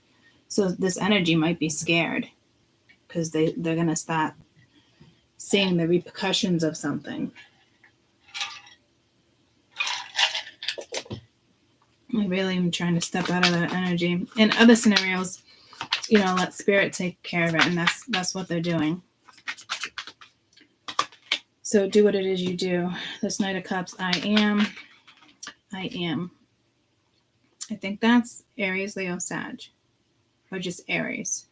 So this energy might be scared, because they're going to start seeing the repercussions of something. I really am trying to step out of that energy. In other scenarios, let Spirit take care of it, and that's what they're doing. So do what it is you do. This Knight of Cups, I am. I think that's Aries, Leo, Sag, or just Aries.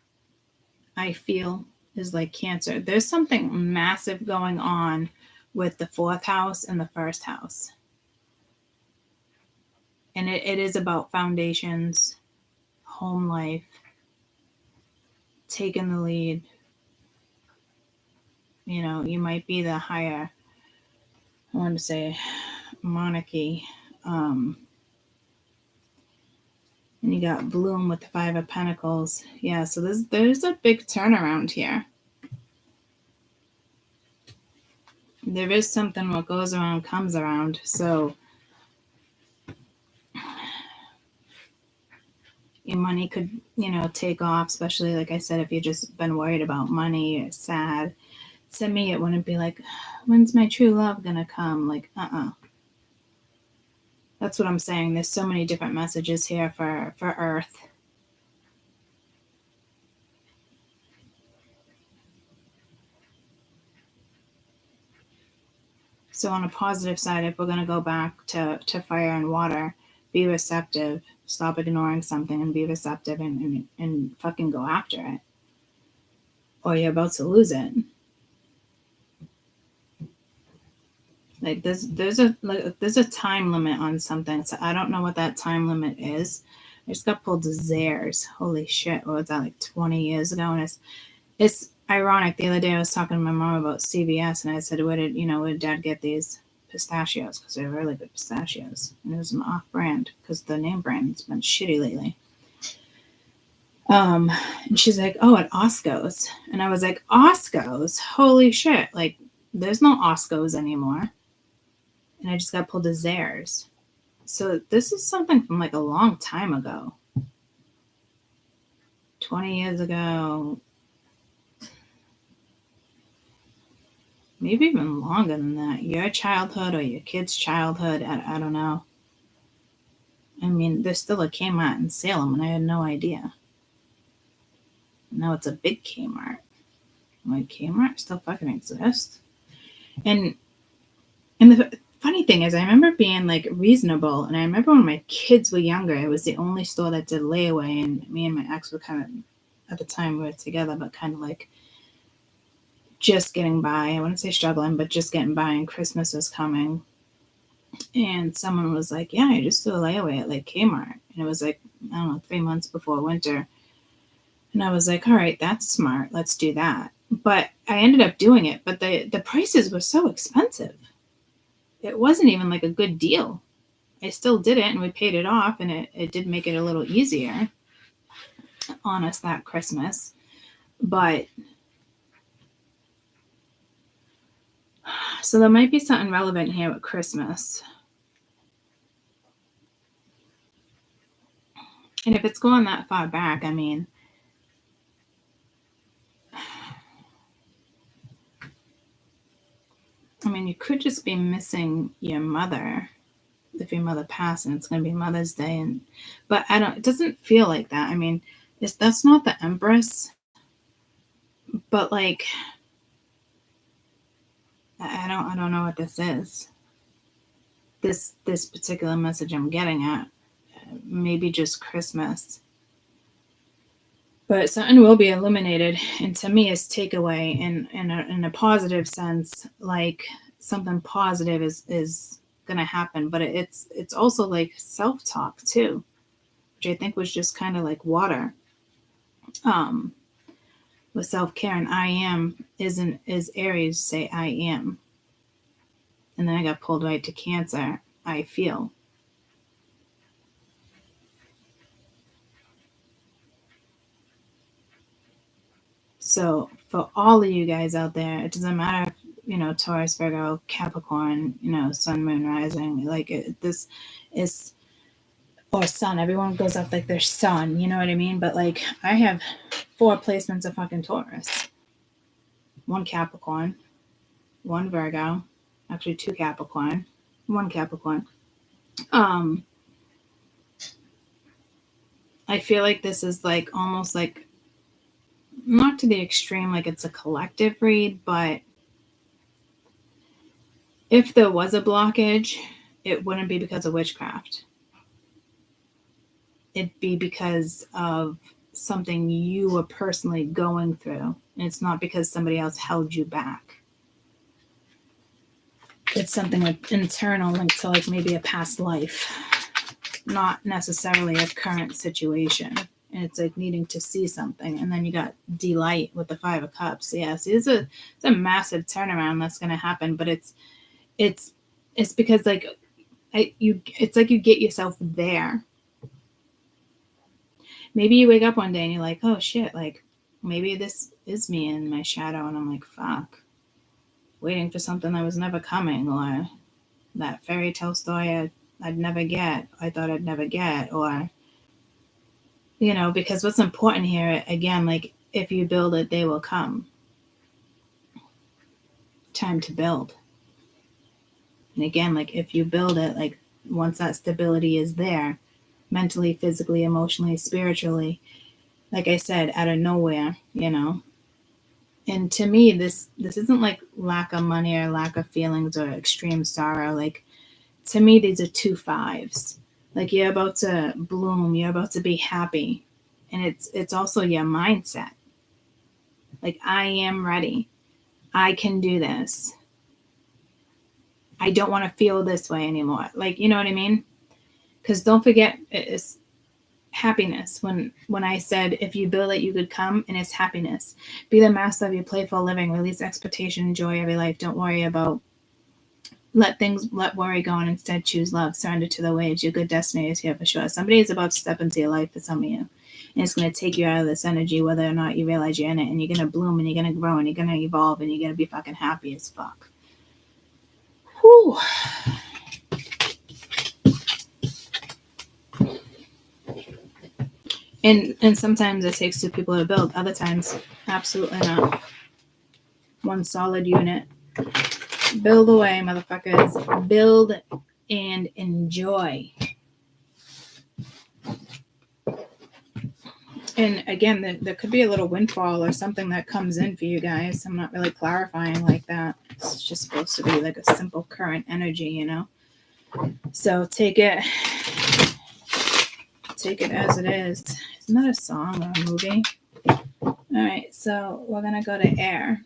I feel is like Cancer. There's something massive going on with the 4th house and the 1st house. And it is about foundations, home life, taking the lead. You might be the higher, I want to say, monarchy. And you got Bloom with the Five of Pentacles. Yeah, so there's a big turnaround here. There is something what goes around comes around. So your money could, take off, especially like I said, if you've just been worried about money or sad. To me, it wouldn't be like, when's my true love gonna come? Like, That's what I'm saying. There's so many different messages here for Earth. So on a positive side, if we're going to go back to fire and water, be receptive, stop ignoring something and be receptive and fucking go after it. Or you're about to lose it. Like there's a time limit on something. So I don't know what that time limit is. I just got pulled to Zares. Holy shit. What was that, like 20 years ago? And it's ironic. The other day I was talking to my mom about CVS and I said, where did Dad get these pistachios? Because they're really good pistachios. And it was an off-brand because the name brand's been shitty lately. And she's like, oh, at Osco's. And I was like, Osco's? Holy shit. Like, there's no Osco's anymore. And I just got pulled to Zares. So this is something from like a long time ago. 20 years ago. Maybe even longer than that. Your childhood or your kid's childhood. I don't know. I mean, there's still a Kmart in Salem and I had no idea. Now it's a big Kmart. Like, Kmart still fucking exists. And the funny thing is, I remember being like reasonable. And I remember when my kids were younger, it was the only store that did layaway. And me and my ex were kind of, at the time we were together, but kind of like just getting by. I wouldn't say struggling, but just getting by. And Christmas was coming. And someone was like, yeah, I just do a layaway at like Kmart. And it was like, I don't know, 3 months before winter. And I was like, all right, that's smart. Let's do that. But I ended up doing it. But the prices were so expensive. It wasn't even like a good deal. I still did it and we paid it off. And it did make it a little easier on us that Christmas. But so there might be something relevant here with Christmas. And if it's going that far back, I mean, you could just be missing your mother if your mother passed and it's going to be Mother's Day. But it doesn't feel like that. I mean, that's not the Empress, but like, I don't know what this is. This particular message I'm getting at, maybe just Christmas. But something will be illuminated, and to me, it's takeaway in a positive sense. Like something positive is going to happen, but it's also like self-talk too, which I think was just kind of like water. With self-care, and I am is Aries, say I am, and then I got pulled right to Cancer. I feel. So for all of you guys out there, it doesn't matter if, Taurus, Virgo, Capricorn, Sun, Moon, Rising, like this is, or Sun, everyone goes up like their sun, you know what I mean? But like, I have 4 placements of fucking Taurus. 1 Capricorn, 1 Virgo, actually 2 Capricorn, 1 Capricorn. I feel like this is like almost like, not to the extreme, like it's a collective read, but if there was a blockage, it wouldn't be because of witchcraft. It'd be because of something you were personally going through. And it's not because somebody else held you back. It's something like internal, linked to like maybe a past life, not necessarily a current situation. And it's like needing to see something. And then you got delight with the 5 of Cups. Yes, it's a massive turnaround that's going to happen. But it's because like it's like you get yourself there. Maybe you wake up one day and you're like, oh shit, like maybe this is me in my shadow, and I'm like, fuck, waiting for something that was never coming, or that fairy tale story I'd never get, I thought I'd never get, or, because what's important here, again, like if you build it, they will come. Time to build. And again, like if you build it, like once that stability is there, mentally, physically, emotionally, spiritually, like I said, out of nowhere, And to me, this isn't like lack of money or lack of feelings or extreme sorrow. Like to me, these are 2 5s. Like you're about to bloom, you're about to be happy. And it's also your mindset. Like I am ready. I can do this. I don't want to feel this way anymore. Like, you know what I mean? Because don't forget, it's happiness. When I said, if you build it, you could come, and it's happiness. Be the master of your playful living. Release expectation. Enjoy every life. Don't worry about. Let worry go and instead choose love. Surrender to the waves. Your good destiny is here for sure. Somebody is about to step into your life for some of you. And it's going to take you out of this energy, whether or not you realize you're in it. And you're going to bloom, and you're going to grow, and you're going to evolve, and you're going to be fucking happy as fuck. Whew. And sometimes it takes 2 people to build. Other times, absolutely not. One solid unit. Build away, motherfuckers. Build and enjoy. And again, there could be a little windfall or something that comes in for you guys. I'm not really clarifying like that. It's just supposed to be like a simple current energy, So take it as it is. Isn't that a song or a movie? All right, so we're going to go to air.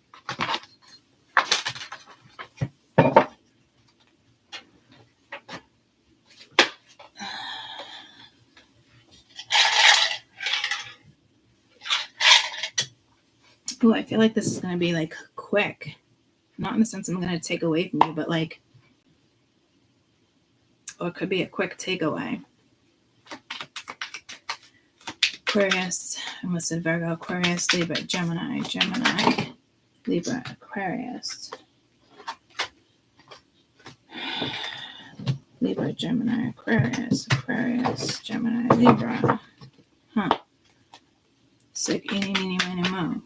Oh, I feel like this is going to be like quick. Not in the sense I'm going to take away from you, but like, or it could be a quick takeaway. Aquarius, I almost said Virgo, Aquarius, Libra, Gemini, Libra, Aquarius. Libra, Gemini, Aquarius, Gemini, Libra. Sick, eeny, meeny, miny, mo.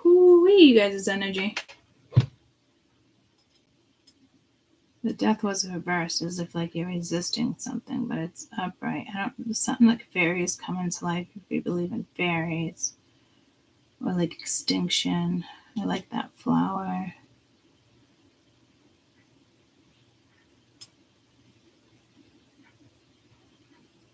Whoo-wee, you guys' energy. The death was reversed, as if like you're resisting something, but it's upright. There's something like fairies come into life if you believe in fairies, or like extinction. I like that flower.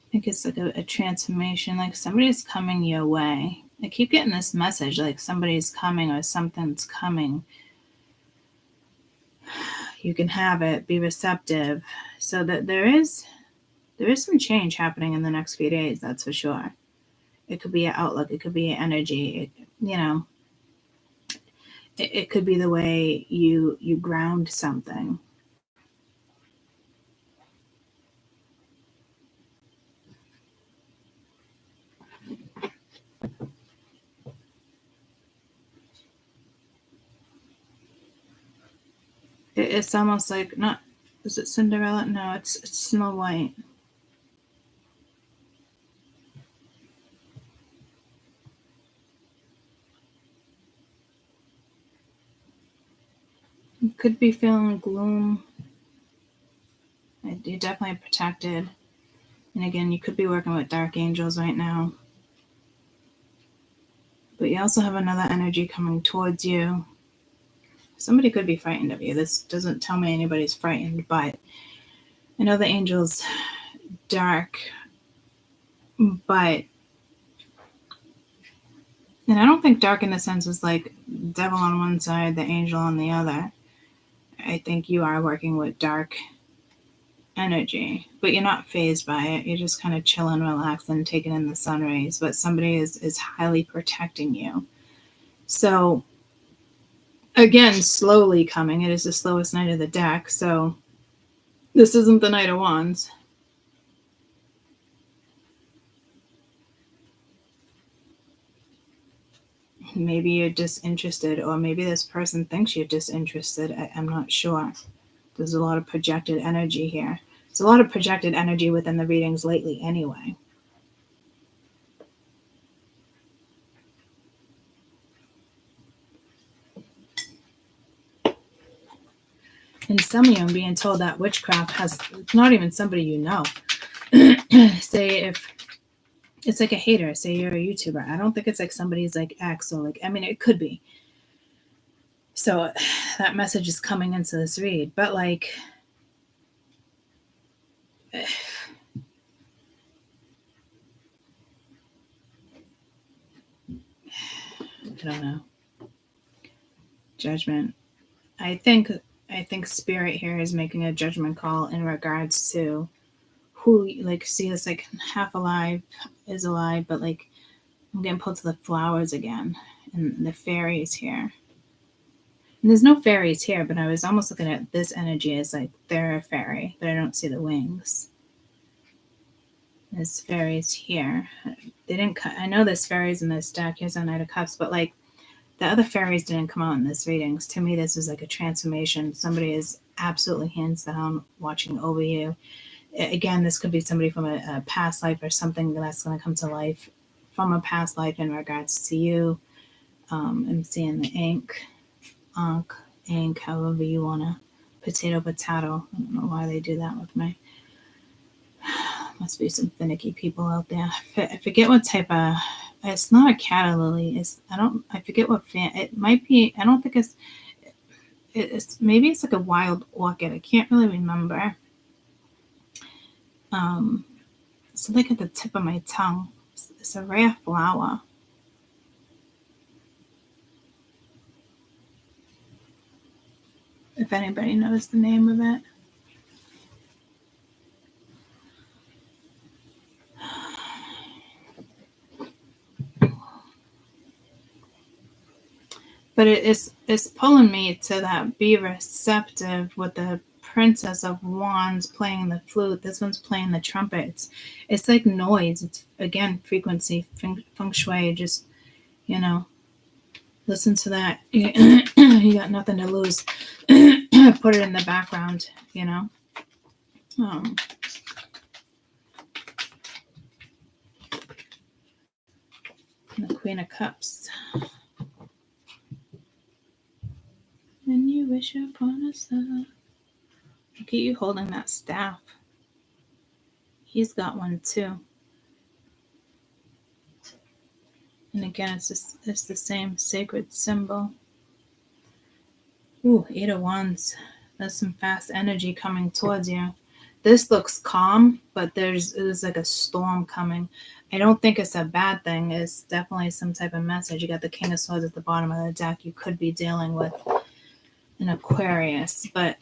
I think it's like a transformation, like somebody's coming your way. I keep getting this message, like somebody's coming or something's coming. You can have it, be receptive. So that there is some change happening in the next few days, that's for sure. It could be an outlook, it could be an energy, it could be the way you ground something. It's almost like, not, is it Cinderella? No, it's Snow White. You could be feeling gloom. You're definitely protected. And again, you could be working with dark angels right now. But you also have another energy coming towards you. Somebody could be frightened of you. This doesn't tell me anybody's frightened, but I know the angel's dark, but, and I don't think dark in the sense is like devil on one side, the angel on the other. I think you are working with dark energy, but you're not phased by it. You're just kind of chilling, relaxing, taking in the sun rays, but somebody is highly protecting you. So again, slowly coming. It is the slowest Knight of the deck, so this isn't the Knight of Wands. Maybe you're disinterested, or maybe this person thinks you're disinterested. I'm not sure. There's a lot of projected energy here. There's a lot of projected energy within the readings lately anyway. And some of you, I'm being told that witchcraft has, not even somebody you know. Say if it's like a hater, say you're a YouTuber. I don't think it's like somebody's like ex or like, I mean, it could be. So that message is coming into this read. But like, I don't know. Judgment. I think spirit here is making a judgment call in regards to who, like, see us like half alive is alive, but like I'm getting pulled to the flowers again and the fairies here. And there's no fairies here, but I was almost looking at this energy as like they're a fairy, but I don't see the wings. There's fairies here. They didn't cut. I know there's fairies in this deck. Here's a Knight of Cups, but like the other fairies didn't come out in this readings. To me, this is like a transformation. Somebody is absolutely hands down watching over you. Again, this could be somebody from a past life or something that's going to come to life from a past life in regards to you. I'm seeing the ink, however you want to, potato. I don't know why they do that with me. Must be some finicky people out there. I forget what type of, it's not a calla lily. I forget what fan, it might be, I don't think it's maybe it's like a wild orchid. I can't really remember. It's like at the tip of my tongue. It's a rare flower. If anybody knows the name of it. But it's pulling me to that be receptive with the Princess of Wands playing the flute. This one's playing the trumpet. It's like noise. It's, again, frequency, feng shui. Just, listen to that. You got nothing to lose. Put it in the background, The Queen of Cups. When you wish upon a star. Look at you holding that staff. He's got one too. And again, it's the same sacred symbol. Ooh, 8 of Wands. There's some fast energy coming towards you. This looks calm, but there's like a storm coming. I don't think it's a bad thing. It's definitely some type of message. You got the King of Swords at the bottom of the deck. You could be dealing with an Aquarius, but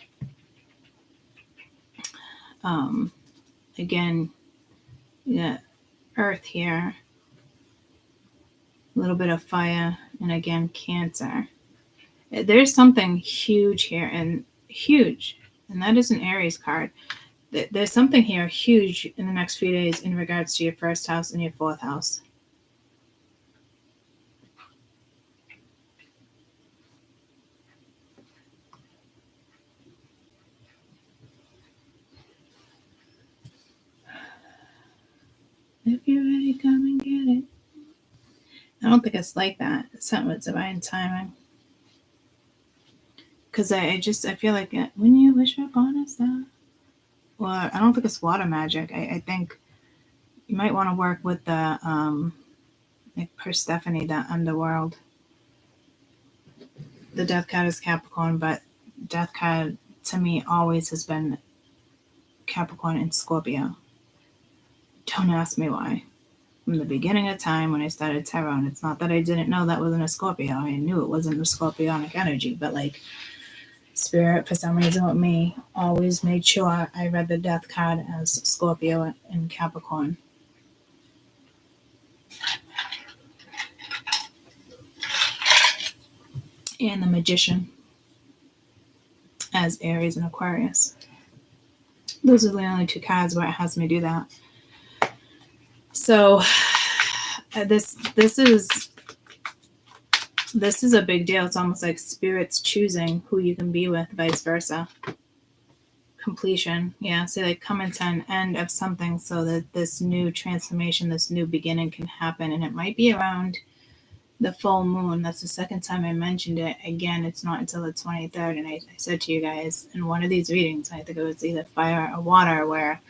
again, Earth here, a little bit of fire, and again, Cancer. There's something huge here, and that is an Aries card. There's something here huge in the next few days in regards to your first house and your fourth house. If you're ready, come and get it. I don't think it's like that. It's something with divine timing. Because I feel like when you wish upon a star. Well, I don't think it's water magic. I think you might want to work with the, like Persephone, that underworld. The death card is Capricorn, but death card to me always has been Capricorn and Scorpio. Don't ask me why. From the beginning of time when I started tarot, and it's not that I didn't know that wasn't a Scorpio. I knew it wasn't a Scorpionic energy, but like Spirit, for some reason with me, always made sure I read the death card as Scorpio and Capricorn. And the Magician as Aries and Aquarius. Those are the only two cards where it has me do that. So this is a big deal. It's almost like Spirit's choosing who you can be with, vice versa. Completion. Yeah, so like coming to an end of something so that this new transformation, this new beginning can happen. And it might be around the full moon. That's the second time I mentioned it. Again, it's not until the 23rd. And I said to you guys in one of these readings, I think it was either fire or water, where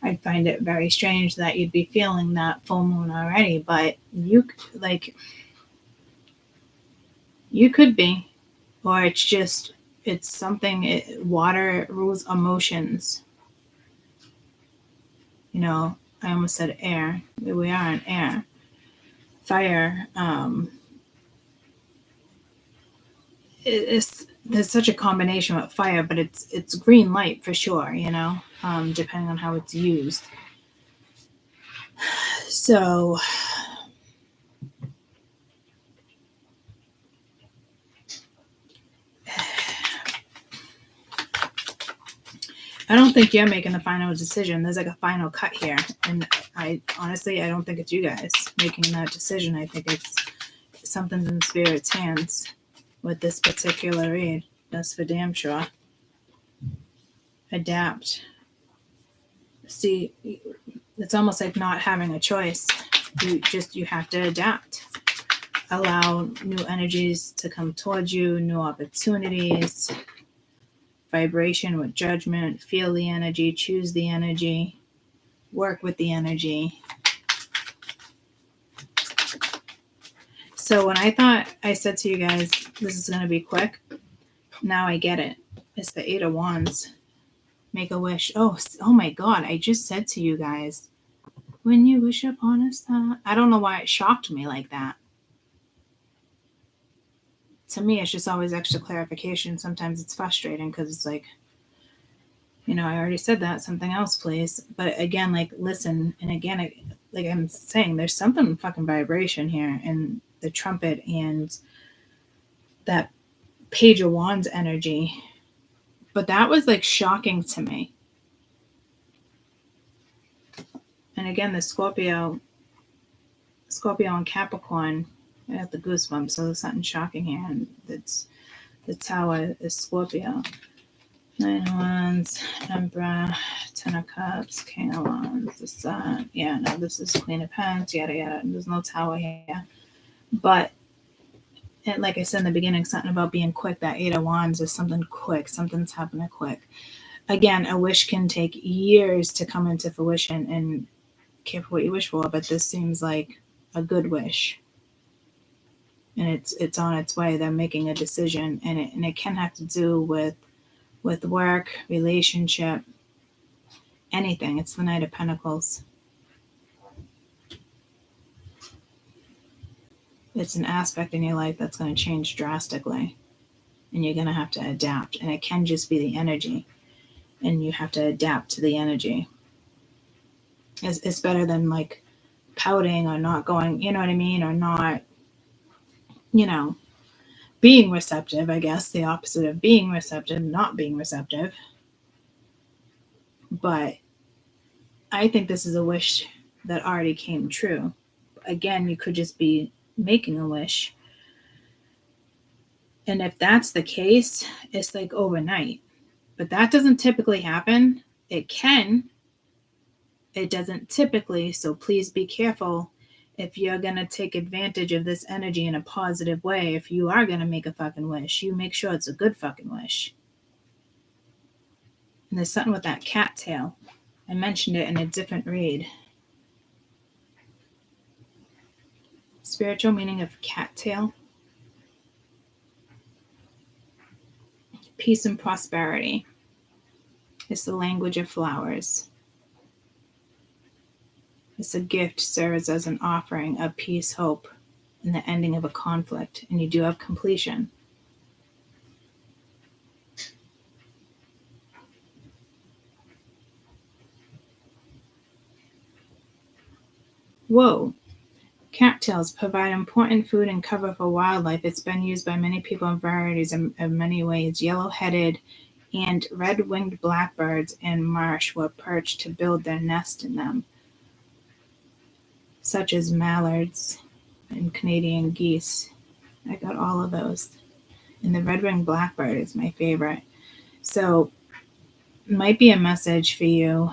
I'd find it very strange that you'd be feeling that full moon already. But you could be. Or it's something, water rules emotions. You know, I almost said air. We are in air. Fire, there's such a combination with fire, but it's green light for sure, you know, depending on how it's used. So I don't think you're making the final decision. There's like a final cut here. And I honestly don't think it's you guys making that decision. I think it's something's in Spirit's hands with this particular read. That's for damn sure. Adapt. See, it's almost like not having a choice. You have to adapt. Allow new energies to come towards you, new opportunities. Vibration with judgment, feel the energy, choose the energy, work with the energy. So when I said to you guys, this is going to be quick, now I get it. It's the 8 of Wands. Make a wish. Oh my God, I just said to you guys, when you wish upon a star. I don't know why it shocked me like that. To me, it's just always extra clarification. Sometimes it's frustrating because it's like, you know, I already said that. Something else, please. But again, like, listen. And again, like I'm saying, there's something fucking vibration here in the trumpet and that Page of Wands energy. But that was like shocking to me. And again, the Scorpio and Capricorn, I have the goosebumps, so there's something shocking here. And it's the Tower is Scorpio. 9 of Wands, Emperor, 10 of Cups, King of Wands, the Sun. Yeah, no, this is Queen of Pentacles, yada, yada. There's no Tower here. But, and like I said in the beginning, something about being quick. That 8 of Wands is something quick. Something's happening quick. Again, a wish can take years to come into fruition, and careful what you wish for, but this seems like a good wish. And it's on its way. They're making a decision, and it can have to do with work, relationship, anything. It's the Knight of Pentacles. It's an aspect in your life that's going to change drastically, and you're going to have to adapt. And it can just be the energy, and you have to adapt to the energy. It's better than like pouting or not going, you know what I mean, or not, you know, being receptive. I guess the opposite of being receptive, not being receptive. But I think this is a wish that already came true. Again, you could just be making a wish. And if that's the case, it's like overnight. But that doesn't typically happen. It can. It doesn't typically. So please be careful if you're going to take advantage of this energy in a positive way. If you are going to make a fucking wish, you make sure it's a good fucking wish. And there's something with that cattail. I mentioned it in a different read. Spiritual meaning of cattail. Peace and prosperity. It's the language of flowers. It's a gift, serves as an offering of peace, hope, and the ending of a conflict. And you do have completion. Whoa. Cattails provide important food and cover for wildlife. It's been used by many people in varieties of many ways. Yellow-headed and red-winged blackbirds in marsh will perch to build their nest in them, such as mallards and Canadian geese. I got all of those. And the red-winged blackbird is my favorite. So, might be a message for you.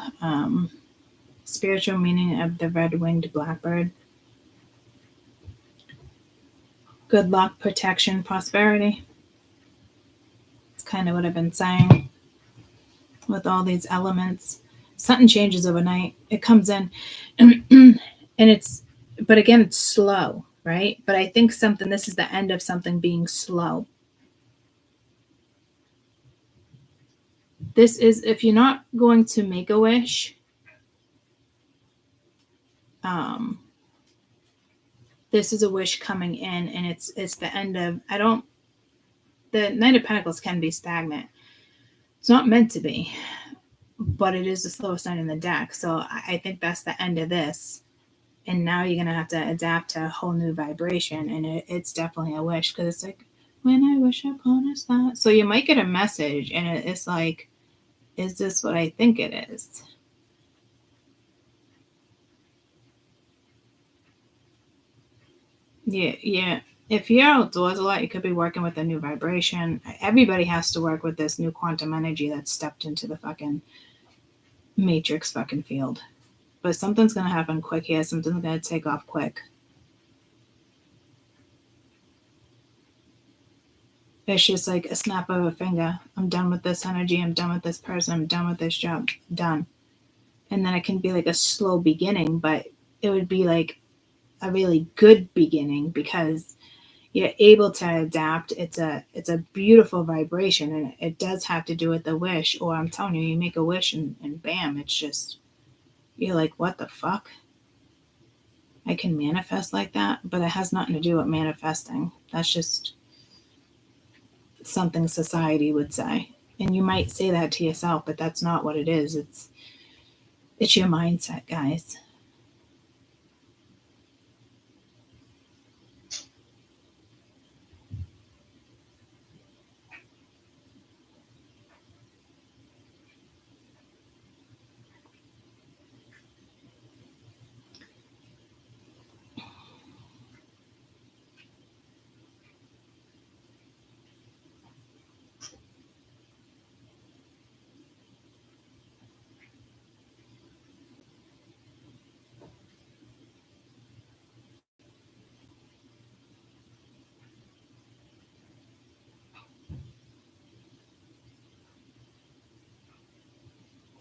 Spiritual meaning of the red-winged blackbird. Good luck, protection, prosperity. It's kind of what I've been saying with all these elements. Something changes overnight. It comes in and but again, it's slow, right? But I think this is the end of something being slow. This is, if you're not going to make a wish, this is a wish coming in, and it's the end of, the Knight of Pentacles can be stagnant. It's not meant to be, but it is the slowest sign in the deck. So I think that's the end of this. And now you're going to have to adapt to a whole new vibration. And it's definitely a wish, because it's like, when I wish upon a star. So you might get a message, and it's like, is this what I think it is? Yeah. If you're outdoors a lot, you could be working with a new vibration. Everybody has to work with this new quantum energy that's stepped into the fucking matrix fucking field. But something's going to happen quick here. Something's going to take off quick. It's just like a snap of a finger. I'm done with this energy. I'm done with this person. I'm done with this job. Done. And then it can be like a slow beginning, but it would be like a really good beginning, because you're able to adapt. It's a beautiful vibration, and it does have to do with the wish. Or I'm telling you, you make a wish and bam, it's just, you're like, what the fuck? I can manifest like that, but it has nothing to do with manifesting. That's just something society would say. And you might say that to yourself, but that's not what it is. It's your mindset, guys.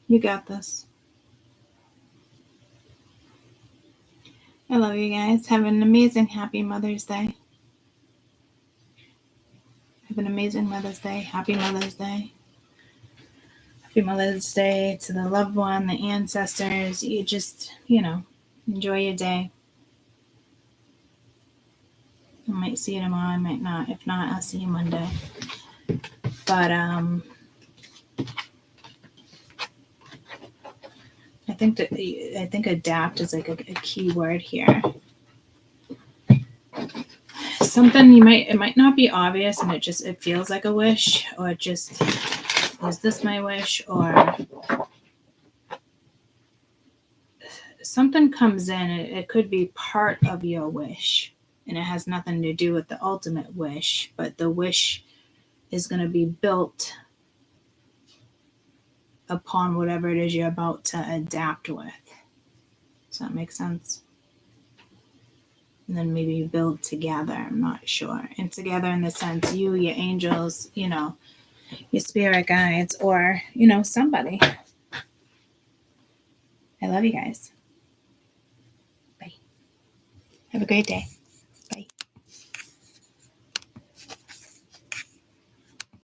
You got this. I love you guys. Have an amazing, happy Mother's Day. Have an amazing Mother's Day. Happy Mother's Day. Happy Mother's Day to the loved one, the ancestors. You just, enjoy your day. I might see you tomorrow. I might not. If not, I'll see you Monday. But, I think adapt is like a key word here. Something it might not be obvious, and it feels like a wish, or it just, is this my wish? Or something comes in, it could be part of your wish, and it has nothing to do with the ultimate wish, but the wish is going to be built upon whatever it is you're about to adapt with. Does that make sense? And then maybe you build together. I'm not sure. And together in the sense, you, your angels, your spirit guides, or, somebody. I love you guys. Bye. Have a great day.